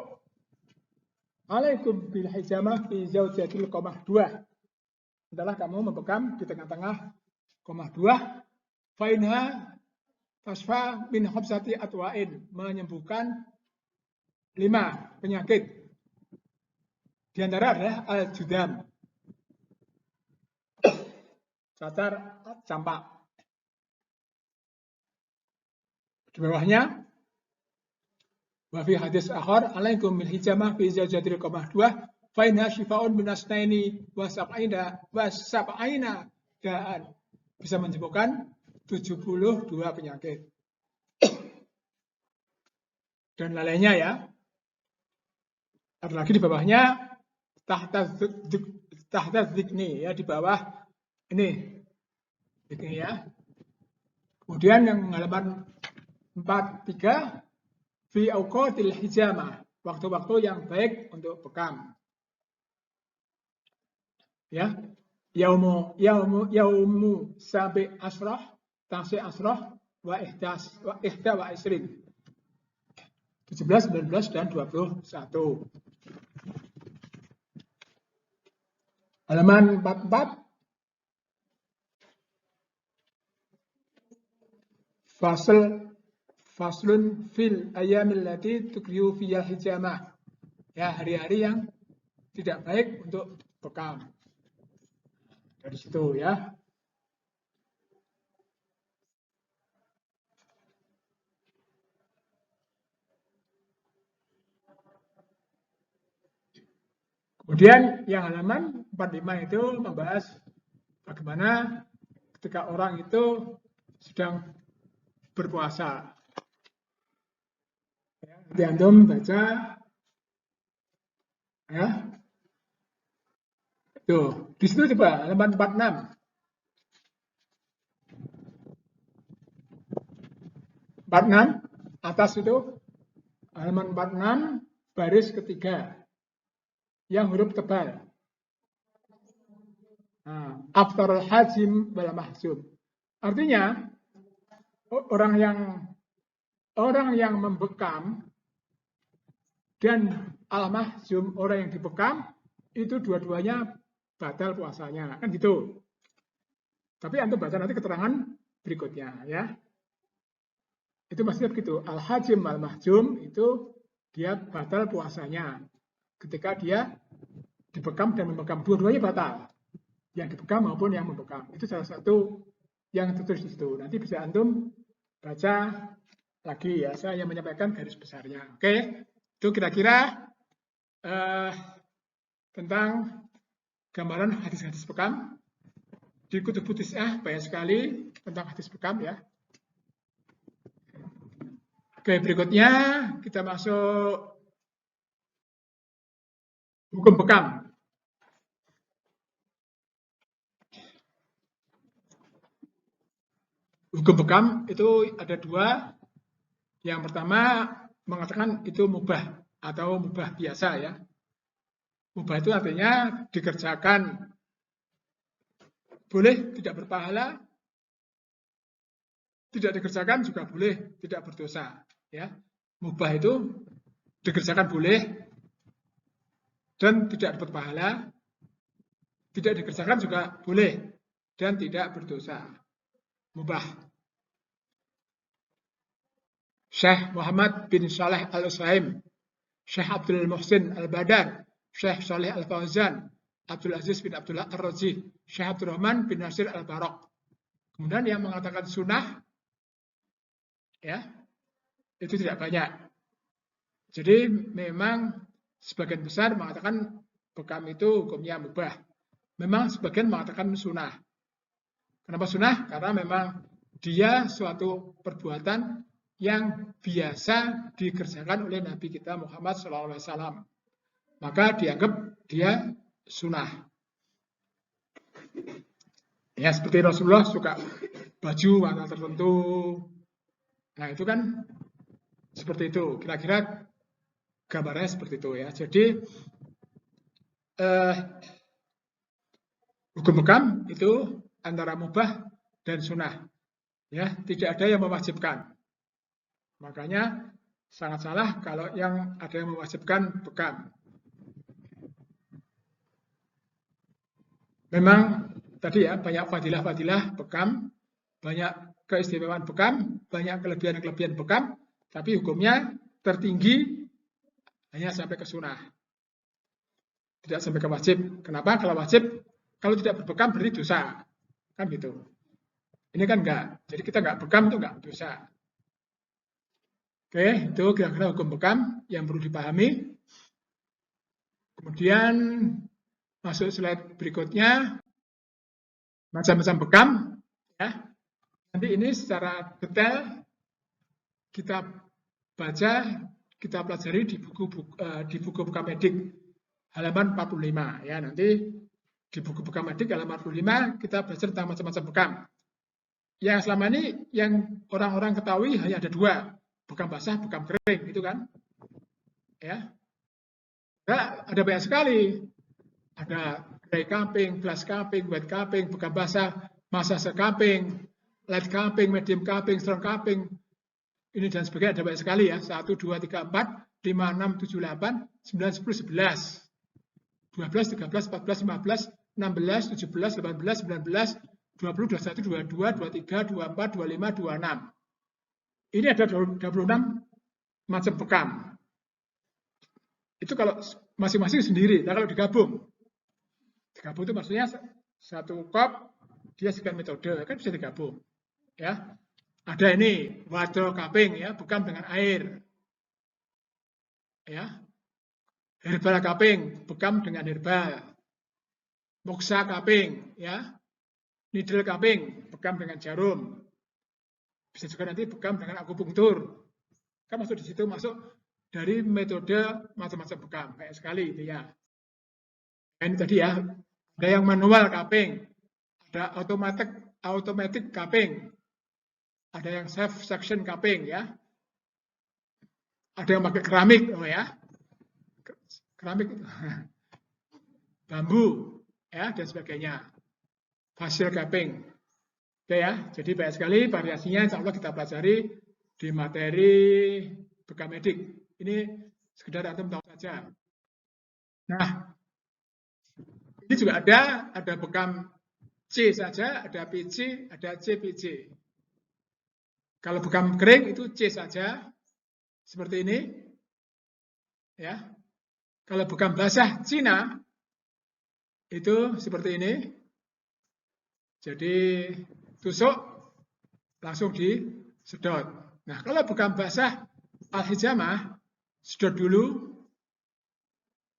alaikum bil hijamah fi zaujatil qamah 2. Adalah kamu membekam di tengah-tengah qamah 2, fainha tasfa min khamsati atwa'in, menyembuhkan 5 penyakit. Di antara adalah al-judam, cacar campak. Di bawahnya, wa fi hadis akhar alaikum bil hijamah fi zaujatil qamah 2 fa inna shifaa'un min asnaini wa sab'aina da'an. Bisa menyembuhkan 72 penyakit. Dan lainnya ya. Ada lagi di bawahnya tahta dzikni ya, di bawah ini ya. Kemudian yang halaman 43 fi auqatil hijamah, waktu-waktu yang baik untuk bekam. Ya. Yaumu sabi asrah, tasi asrah wa ihda wa isrin. 17, 19 dan 21. Halaman 44. Faslun fil ayyamil lati tukrihu fiyal hijamah. Ya, hari-hari yang tidak baik untuk bekam. Dari situ ya. Kemudian yang halaman 45 itu membahas bagaimana ketika orang itu sedang berpuasa. Nanti antum baca ya. Tuh, di situ coba halaman 46. 46 atas itu halaman 46 baris ketiga yang huruf tebal. Nah, aftarul hajim wal mahjum. Artinya orang yang membekam dan al-mahjum, orang yang dibekam, itu dua-duanya batal puasanya, kan gitu. Tapi antum baca nanti keterangan berikutnya ya. Itu maksudnya begitu. Al-hajim al-mahjum itu dia batal puasanya ketika dia dibekam dan membekam, dua-duanya batal. Yang dibekam maupun yang membekam. Itu salah satu yang tertulis di situ. Nanti bisa antum baca lagi ya. Saya hanya menyampaikan garis besarnya. Oke. Itu kira-kira tentang gambaran hadis-hadis bekam. Di kutub Tis'ah banyak sekali tentang hadis bekam ya. Oke, berikutnya kita masuk hukum bekam. Hukum bekam itu ada dua. Yang pertama mengatakan itu mubah atau mubah biasa ya. Mubah itu artinya dikerjakan boleh tidak berpahala, tidak dikerjakan juga boleh tidak berdosa ya. Mubah itu dikerjakan boleh dan tidak berpahala, tidak dikerjakan juga boleh dan tidak berdosa. Mubah. Syekh Muhammad bin Saleh Al-Utsaimin, Syekh Abdul Muhsin Al-Badar, Syekh Saleh Al-Fauzan, Abdul Aziz bin Abdullah Ar-Razi, Syekh Abdul Rahman bin Nasir Al-Barok. Kemudian yang mengatakan sunnah, ya, itu tidak banyak. Jadi memang sebagian besar mengatakan bekam itu hukumnya mubah. Memang sebagian mengatakan sunnah. Kenapa sunnah? Karena memang dia suatu perbuatan yang biasa dikerjakan oleh Nabi kita Muhammad SAW. Maka dianggap dia sunnah. Ya, seperti Rasulullah suka baju warna tertentu. Nah, itu kan seperti itu. Kira-kira gambarnya seperti itu ya. Jadi hukum bekam itu antara mubah dan sunnah. Ya, tidak ada yang mewajibkan. Makanya sangat salah kalau yang ada yang mewajibkan bekam. Memang tadi ya banyak fadilah-fadilah bekam, banyak keistimewaan bekam, banyak kelebihan-kelebihan bekam, tapi hukumnya tertinggi hanya sampai ke sunnah. Tidak sampai ke wajib. Kenapa? Kalau wajib, kalau tidak berbekam berarti dosa. Kan gitu. Ini kan enggak. Jadi kita enggak bekam itu enggak dosa. Oke, itu kira-kira hukum bekam yang perlu dipahami. Kemudian masuk slide berikutnya, macam-macam bekam. Ya. Nanti ini secara detail kita baca, kita pelajari di buku bekam edik halaman 45. Ya, nanti di buku bekam edik halaman 45 kita belajar tentang macam-macam bekam. Yang selama ini yang orang-orang ketahui hanya ada dua, bekam basah, bekam kering, gitu kan? Ya, nah, ada banyak sekali. Ada dry cupping, flash cupping, wet cupping, bekam basah, massage cupping, light cupping, medium cupping, strong cupping. Ini dan sebagainya ada banyak sekali ya. 1, 2, 3, 4, 5, 6, 7, 8, 9, 10, 11, 12, 13, 14, 15, 16, 17, 18, 19, 20, 21, 22, 23, 24, 25, 26. Ini ada 26 macam bekam. Itu kalau masing-masing sendiri. Nah, kalau digabung itu maksudnya satu kop dia sekian metode, kan bisa digabung. Ya, ada ini water cupping ya, bekam dengan air. Ya, herbal cupping, bekam dengan herbal. Moxa cupping, ya, needle cupping, bekam dengan jarum. Bisa juga nanti bekam dengan akupunktur. Kan masuk di situ, masuk dari metode macam-macam bekam, banyak sekali itu ya. Ini tadi ya, ada yang manual cupping, ada automatic cupping, ada yang self suction cupping ya. Ada yang pakai keramik, oh ya. Keramik itu. Bambu ya dan sebagainya. Facial cupping. Oke ya, jadi banyak sekali variasinya insya Allah kita pelajari di materi bekam medik. Ini sekedar antum tahu saja. Nah, ini juga ada bekam C saja, ada PC, ada CPC. Kalau bekam kering itu C saja, seperti ini. Ya. Kalau bekam basah Cina, itu seperti ini. Jadi tusuk, langsung disedot. Nah, kalau bekam basah al-hijamah, sedot dulu,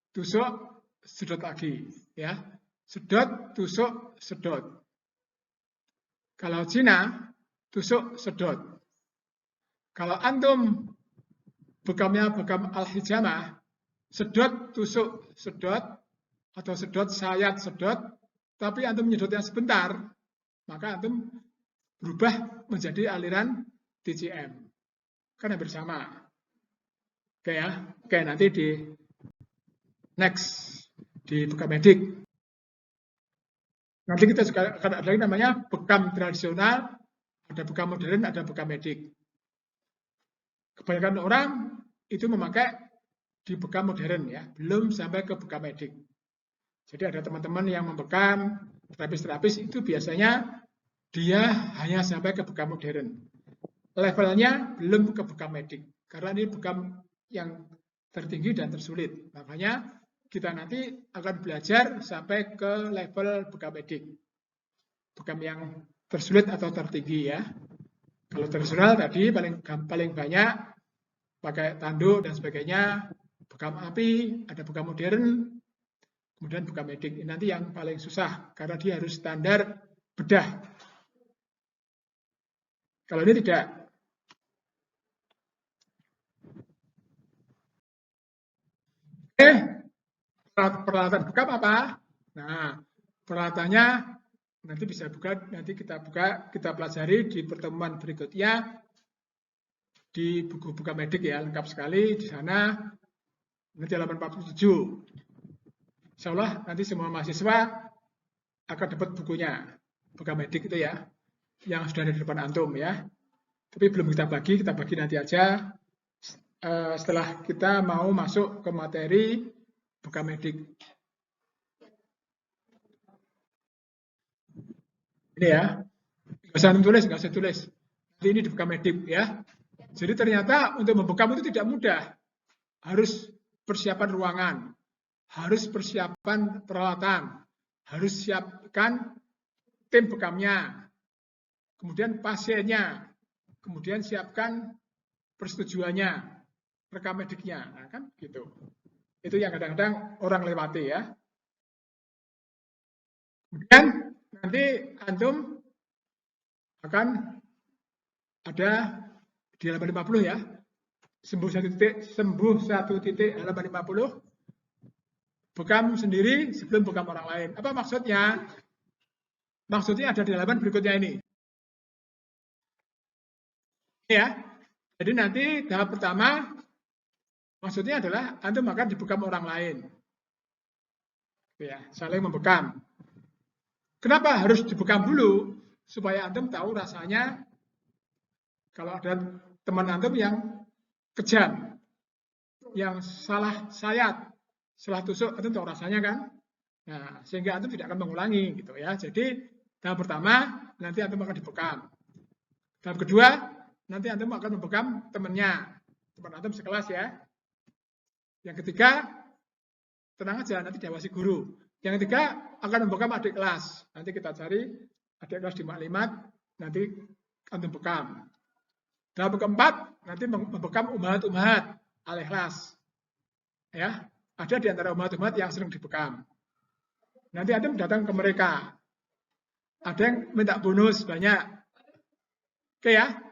tusuk, sedot lagi. Ya. Sedot, tusuk, sedot. Kalau Cina, tusuk, sedot. Kalau antum bekamnya bekam al-hijamah, sedot, tusuk, sedot, atau sedot, sayat, sedot, tapi antum menyedotnya sebentar, maka antum berubah menjadi aliran TCM. Kan hampir sama. Oke ya, oke nanti di next, di bekam medik. Nanti kita juga akan ada lagi namanya bekam tradisional, ada bekam modern, ada bekam medik. Kebanyakan orang itu memakai di bekam modern ya, belum sampai ke bekam medik. Jadi ada teman-teman yang membekam terapis-terapis itu biasanya dia hanya sampai ke bekam modern. Levelnya belum ke bekam medik, karena ini bekam yang tertinggi dan tersulit. Makanya kita nanti akan belajar sampai ke level bekam medik. Bekam yang tersulit atau tertinggi ya. Kalau tradisional tadi paling banyak pakai tanduk dan sebagainya, bekam api, ada bekam modern, kemudian bekam medik. Ini nanti yang paling susah karena dia harus standar bedah. Kalau ini tidak. Peralatan bekam apa? Nah, peralatannya nanti bisa nanti kita pelajari di pertemuan berikutnya di buku bekam medik ya, lengkap sekali di sana nanti halaman 47. Insya Allah nanti semua mahasiswa akan dapat bukunya bekam medik itu ya, yang sudah ada di depan antum ya. Tapi belum kita bagi nanti aja setelah kita mau masuk ke materi bekam medik. Ini ya, nggak usah tulis. Nanti ini di bekam medik ya. Jadi ternyata untuk membekam itu tidak mudah. Harus persiapan ruangan, harus persiapan peralatan, harus siapkan tim bekamnya, kemudian pasiennya, kemudian siapkan persetujuannya, rekam mediknya, nah, kan gitu. Itu yang kadang-kadang orang lewati ya. Kemudian nanti antum akan ada di halaman 50 ya, sembuh satu titik halaman 50, bekam sendiri sebelum bekam orang lain. Apa maksudnya? Maksudnya ada di halaman berikutnya ini. Ya, jadi nanti tahap pertama maksudnya adalah antum akan dibekam orang lain. Ya, saling membekam. Kenapa harus dibekam dulu? Supaya antum tahu rasanya kalau ada teman antum yang kejam, yang salah sayat, salah tusuk, antum tahu rasanya kan? Nah, sehingga antum tidak akan mengulangi gitu ya. Jadi tahap pertama nanti antum akan dibekam. Tahap kedua nanti antum akan membekam temannya, teman antum sekelas ya. Yang ketiga tenang aja, nanti diawasi guru. Yang ketiga akan membekam adik kelas. Nanti kita cari adik kelas di maklimat, nanti antum bekam. Tahap keempat nanti membekam umahat-umahat al-ikhlas. Ya, ada di antara umahat-umahat yang sering dibekam. Nanti antum datang ke mereka. Ada yang minta bonus banyak. Oke ya.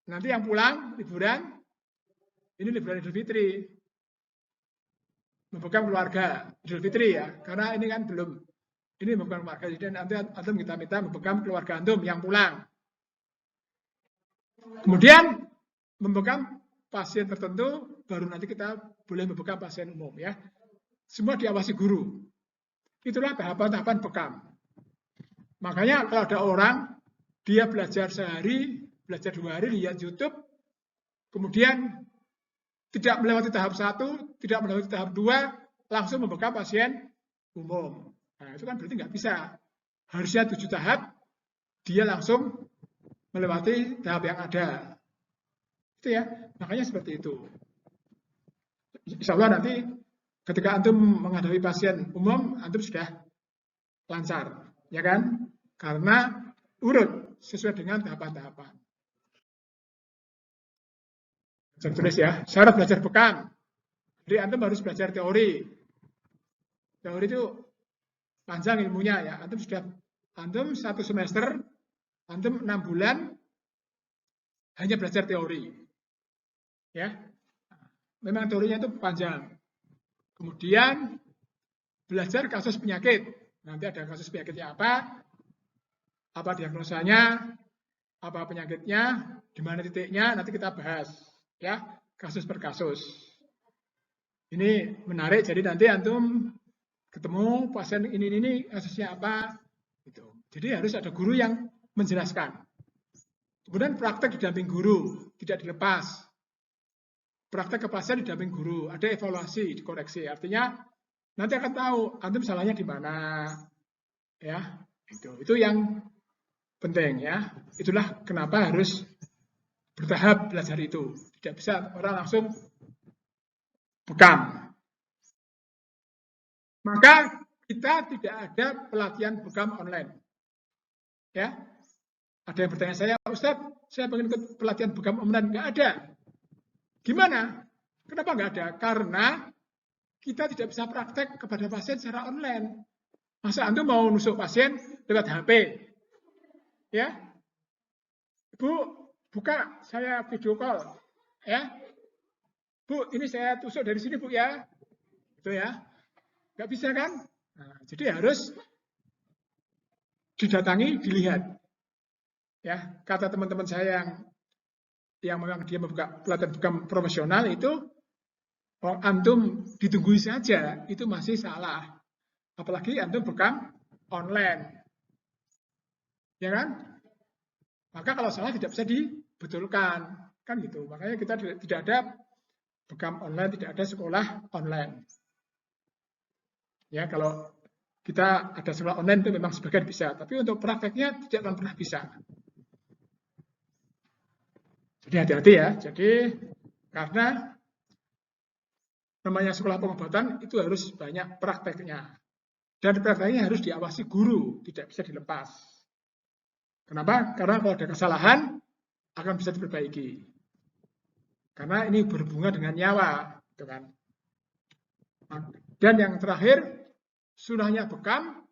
Nanti yang pulang liburan, ini liburan Idul Fitri, membekam keluarga Idul Fitri ya, karena ini kan belum, ini membekam keluarga, jadi nanti antum kita minta membekam keluarga antum yang pulang. Kemudian membekam pasien tertentu, baru nanti kita boleh membekam pasien umum ya. Semua diawasi guru. Itulah tahapan-tahapan bekam. Makanya kalau ada orang, dia belajar sehari, belajar 2 hari, lihat YouTube, kemudian tidak melewati tahap 1, tidak melewati tahap 2, langsung membekam pasien umum. Nah, itu kan berarti nggak bisa. Harusnya 7 tahap, dia langsung melewati tahap yang ada. Itu ya, makanya seperti itu. Insya Allah nanti ketika antum menghadapi pasien umum, antum sudah lancar, ya kan? Karena urut sesuai dengan tahapan-tahapan. Saya tulis ya, syarat belajar bekam. Jadi antum harus belajar teori. Teori itu panjang ilmunya ya. Antum 1 semester, antum 6 bulan hanya belajar teori. Ya. Memang teorinya itu panjang. Kemudian belajar kasus penyakit. Nanti ada kasus penyakitnya apa diagnosanya, apa penyakitnya, di mana titiknya, nanti kita bahas. Ya, kasus per kasus. Ini menarik, jadi nanti antum ketemu pasien ini kasusnya apa. Gitu. Jadi harus ada guru yang menjelaskan. Kemudian praktek didamping guru, tidak dilepas. Praktek ke pasien didamping guru, ada evaluasi, dikoreksi. Artinya nanti akan tahu antum salahnya di mana. Ya, itu yang penting ya. Itulah kenapa harus bertahap belajar itu. Tidak bisa orang langsung bekam. Maka kita tidak ada pelatihan bekam online. Ya. Ada yang bertanya saya, Ustadz, saya pengen ikut pelatihan bekam online. Nggak ada. Gimana? Kenapa nggak ada? Karena kita tidak bisa praktek kepada pasien secara online. Masa antum mau nusuk pasien lewat HP? Ya, Bu, buka, saya video call. Ya, Bu, ini saya tusuk dari sini, Bu ya. Itu ya, nggak bisa kan? Nah, jadi harus didatangi, dilihat. Ya, kata teman-teman saya yang memang dia membuka pelatihan bekam profesional itu, antum ditunggu saja, itu masih salah. Apalagi antum bekam online. Ya kan? Maka kalau salah tidak bisa dibetulkan. Kan gitu. Makanya kita tidak ada bekam online, tidak ada sekolah online. Ya, kalau kita ada sekolah online itu memang sebagian bisa. Tapi untuk prakteknya tidak akan pernah bisa. Jadi hati-hati ya. Jadi karena namanya sekolah pengobatan itu harus banyak prakteknya. Dan prakteknya harus diawasi guru, tidak bisa dilepas. Kenapa? Karena kalau ada kesalahan akan bisa diperbaiki. Karena ini berhubungan dengan nyawa, gitu kan. Dan yang terakhir, sunahnya bekam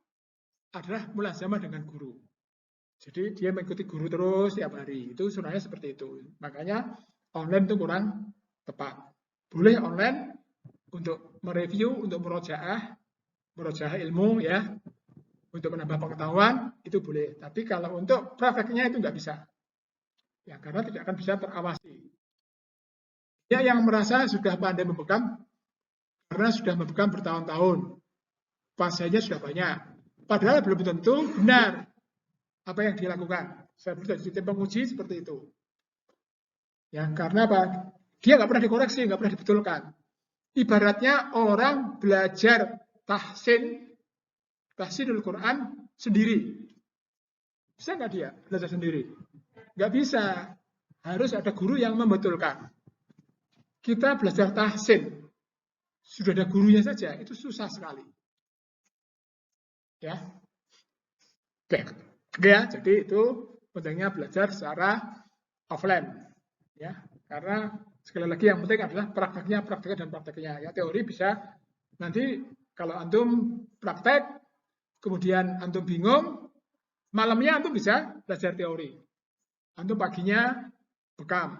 adalah mulazamah dengan guru. Jadi dia mengikuti guru terus tiap hari. Itu sunahnya seperti itu. Makanya online itu kurang tepat. Boleh online untuk mereview, untuk murojaah ilmu ya, untuk menambah pengetahuan itu boleh. Tapi kalau untuk prakteknya itu nggak bisa. Ya, karena tidak akan bisa terawasi. Ya, yang merasa sudah pandai membekam karena sudah membekam bertahun-tahun. Pasiennya sudah banyak. Padahal belum tentu benar apa yang dilakukan. Saya sudah jadi penguji seperti itu. Ya, karena apa? Dia nggak pernah dikoreksi, nggak pernah dibetulkan. Ibaratnya orang belajar tahsinul Quran sendiri. Bisa nggak dia belajar sendiri? Nggak bisa. Harus ada guru yang membetulkan. Kita belajar tahsin, sudah ada gurunya saja, itu susah sekali. Ya, oke. Ya, jadi itu pentingnya belajar secara offline, ya. Karena sekali lagi yang penting adalah prakteknya. Ya, teori bisa nanti kalau antum praktek, kemudian antum bingung, malamnya antum bisa belajar teori. Antum paginya bekam,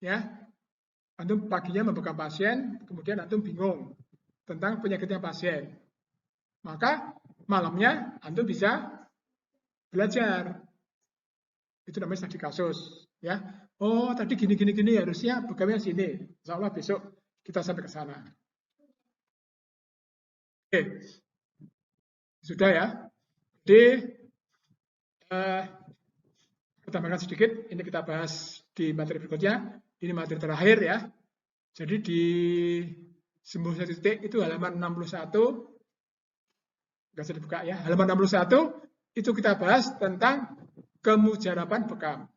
ya. Antum paginya membekam pasien, kemudian antum bingung tentang penyakitnya pasien. Maka malamnya antum bisa belajar. Itu namanya studi kasus, ya. oh tadi gini harusnya bekamnya sini. Insya Allah besok kita sampai ke sana. Oke, sudah ya. Jadi tambahkan sedikit, ini kita bahas di materi berikutnya. Ini materi terakhir ya. Jadi di sembuh satu titik itu halaman 61. Nggak usah dibuka ya. Halaman 61 itu kita bahas tentang kemujaraban bekam.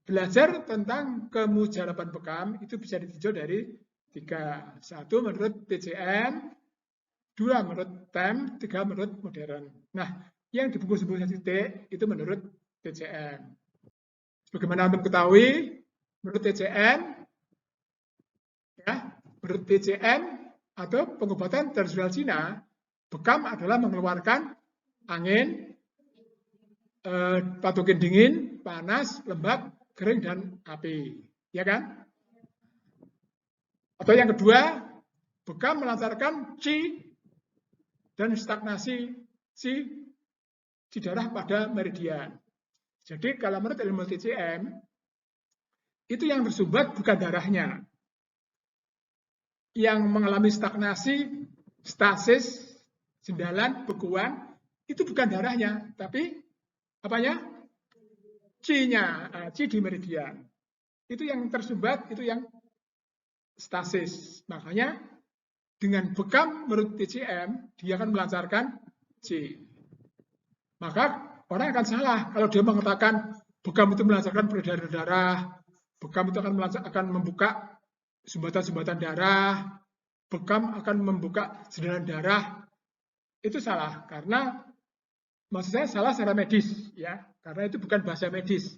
Belajar tentang kemujaraban bekam itu bisa ditinjau dari 3. 1 menurut TCM, 2 menurut TEM, 3 menurut modern. Nah, yang di buku sembuh satu titik itu menurut TCM. Bagaimana untuk ketahui, menurut TCM, ya, menurut TCM atau pengobatan tradisional Cina, bekam adalah mengeluarkan angin, patogen dingin, panas, lembab, kering, dan api. Ya kan? Atau yang kedua, bekam melancarkan qi dan stagnasi qi di darah pada meridian. Jadi kalau menurut ilmu TCM, itu yang tersumbat bukan darahnya. Yang mengalami stagnasi, stasis, sendalan, bekuan, itu bukan darahnya, tapi apanya? Qi-nya, qi di meridian. Itu yang tersumbat, itu yang stasis. Makanya dengan bekam menurut TCM, dia akan melancarkan qi. Maka orang akan salah kalau dia mengatakan bekam itu melancarkan peredaran darah, bekam itu akan membuka sumbatan-sumbatan darah, bekam akan membuka sendalan darah. Itu salah karena maksud saya salah secara medis ya, karena itu bukan bahasa medis,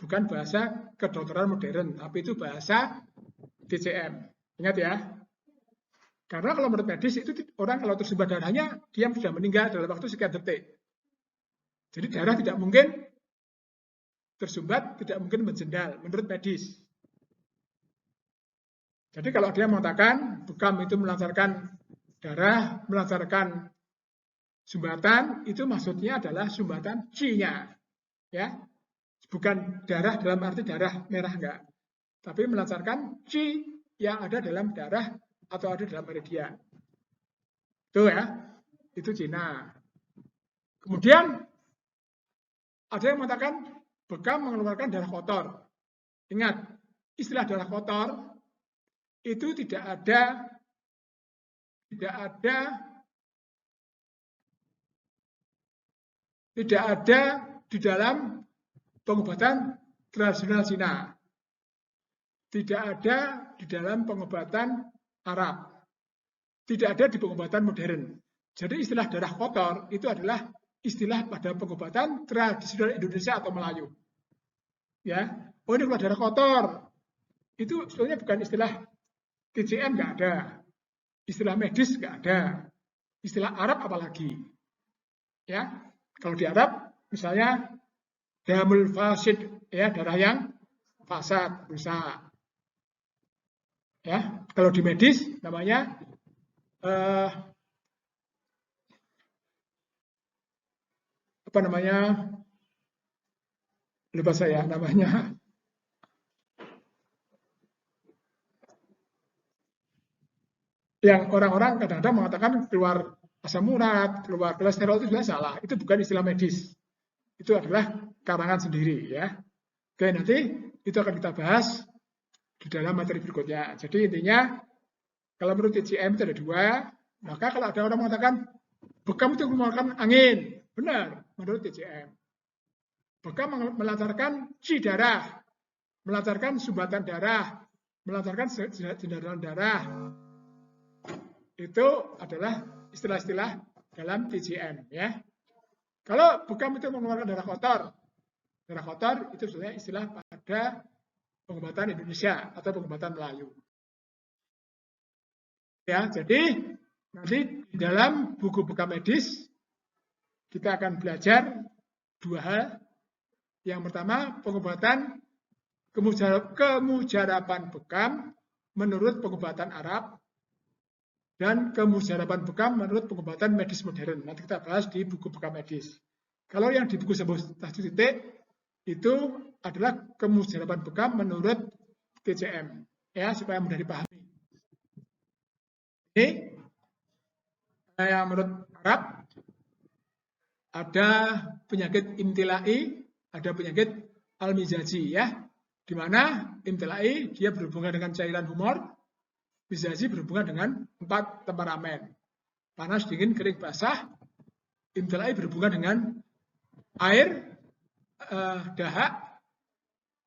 bukan bahasa kedokteran modern, tapi itu bahasa TCM. Ingat ya. Karena kalau menurut medis itu orang kalau tersumbat darahnya dia sudah meninggal dalam waktu sekian detik. Jadi darah tidak mungkin tersumbat, tidak mungkin menjendal menurut medis. Jadi kalau dia mengatakan bekam itu melancarkan darah, melancarkan sumbatan, itu maksudnya adalah sumbatan qi-nya. Ya. Bukan darah dalam arti darah merah enggak. Tapi melancarkan qi yang ada dalam darah atau ada dalam meridian. Itu ya. Itu Cina. Kemudian ada yang mengatakan bekam mengeluarkan darah kotor. Ingat, istilah darah kotor itu tidak ada di dalam pengobatan tradisional Cina. Tidak ada di dalam pengobatan Arab. Tidak ada di pengobatan modern. Jadi istilah darah kotor itu adalah istilah pada pengobatan tradisional Indonesia atau Melayu. Ya, oh ini darah kotor. Itu sebetulnya bukan istilah TCM, nggak ada. Istilah medis nggak ada. Istilah Arab apalagi. Ya, kalau di Arab misalnya damul fasid, ya darah yang fasad, rusak. Ya, kalau di medis namanya apa namanya? Lupa saya namanya. Yang orang-orang kadang-kadang mengatakan keluar asam urat, keluar kolesterol, itu sudah salah. Itu bukan istilah medis. Itu adalah karangan sendiri ya. Oke, nanti itu akan kita bahas di dalam materi berikutnya. Jadi intinya kalau menurut TCM itu ada 2, maka kalau ada orang mengatakan bekam itu mengeluarkan angin, benar menurut TCM. Bekam melancarkan qi darah, melancarkan sumbatan darah, melancarkan sendaran darah. Itu adalah istilah-istilah dalam TCM ya. Kalau bekam itu mengeluarkan darah kotor itu sebenarnya istilah pada pengobatan Indonesia atau pengobatan Melayu. Ya, jadi nanti di dalam buku bekam medis kita akan belajar 2 hal. Yang pertama, pengobatan kemujaraban bekam menurut pengobatan Arab dan kemujaraban bekam menurut pengobatan medis modern. Nanti kita bahas di buku bekam medis. Kalau yang di buku sembuh satu titik itu adalah kemujaraban bekam menurut TCM, ya, supaya mudah dipahami. Ini yang menurut Arab ada penyakit imtilai, ada penyakit al-mizaji, ya, di mana imtilai dia berhubungan dengan cairan humor, mizaji berhubungan dengan 4 temperamen, panas, dingin, kering, basah. Imtilai berhubungan dengan air, dahak,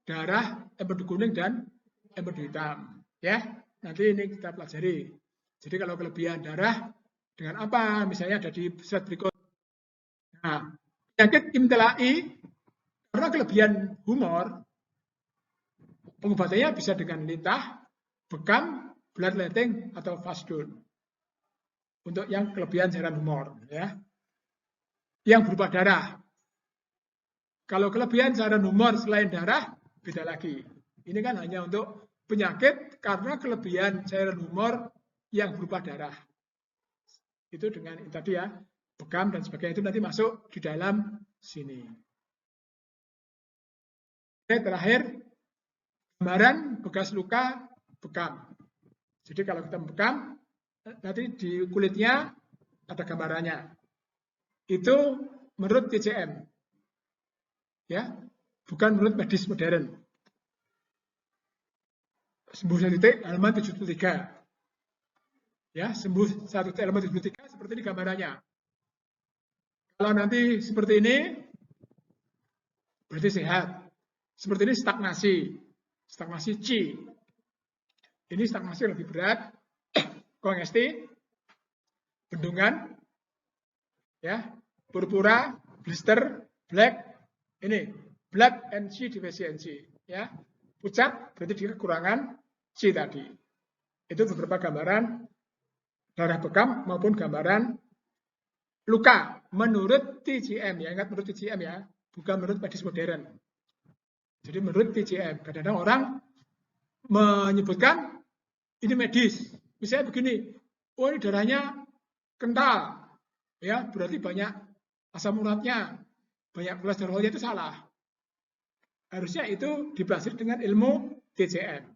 darah, empedu kuning dan empedu hitam, ya. Nanti ini kita pelajari. Jadi kalau kelebihan darah dengan apa? Misalnya ada di slide berikut. Nah, penyakit imtilai karena kelebihan humor, pengobatannya bisa dengan lintah, bekam, bloodletting, atau fastun. Untuk yang kelebihan cairan humor, ya. Yang berupa darah. Kalau kelebihan cairan humor selain darah, beda lagi. Ini kan hanya untuk penyakit karena kelebihan cairan humor yang berupa darah. Itu dengan tadi ya, bekam dan sebagainya, itu nanti masuk di dalam sini. Oke, terakhir, gambaran bekas luka bekam. Jadi kalau kita bekam, nanti di kulitnya ada gambarannya. Itu menurut TCM, ya, bukan menurut medis modern. Sembuh 1 titik halaman 73, ya, sembuh 1 titik halaman 73 seperti ini gambarannya. Kalau nanti seperti ini berarti sehat. Seperti ini stagnasi C. Ini stagnasi lebih berat, kongesti, bendungan, ya, purpura, blister, black, ini blood and C deficiency, ya, pucat berarti dia kekurangan C tadi. Itu beberapa gambaran darah bekam maupun gambaran luka menurut TCM, ya, ingat menurut TCM, ya, bukan menurut medis modern. Jadi menurut TCM, kadang-kadang orang menyebutkan ini medis, misalnya begini, oh ini darahnya kental, ya, berarti banyak asam uratnya, banyak kolesterolnya, itu salah. Harusnya itu dipelajari dengan ilmu TCM.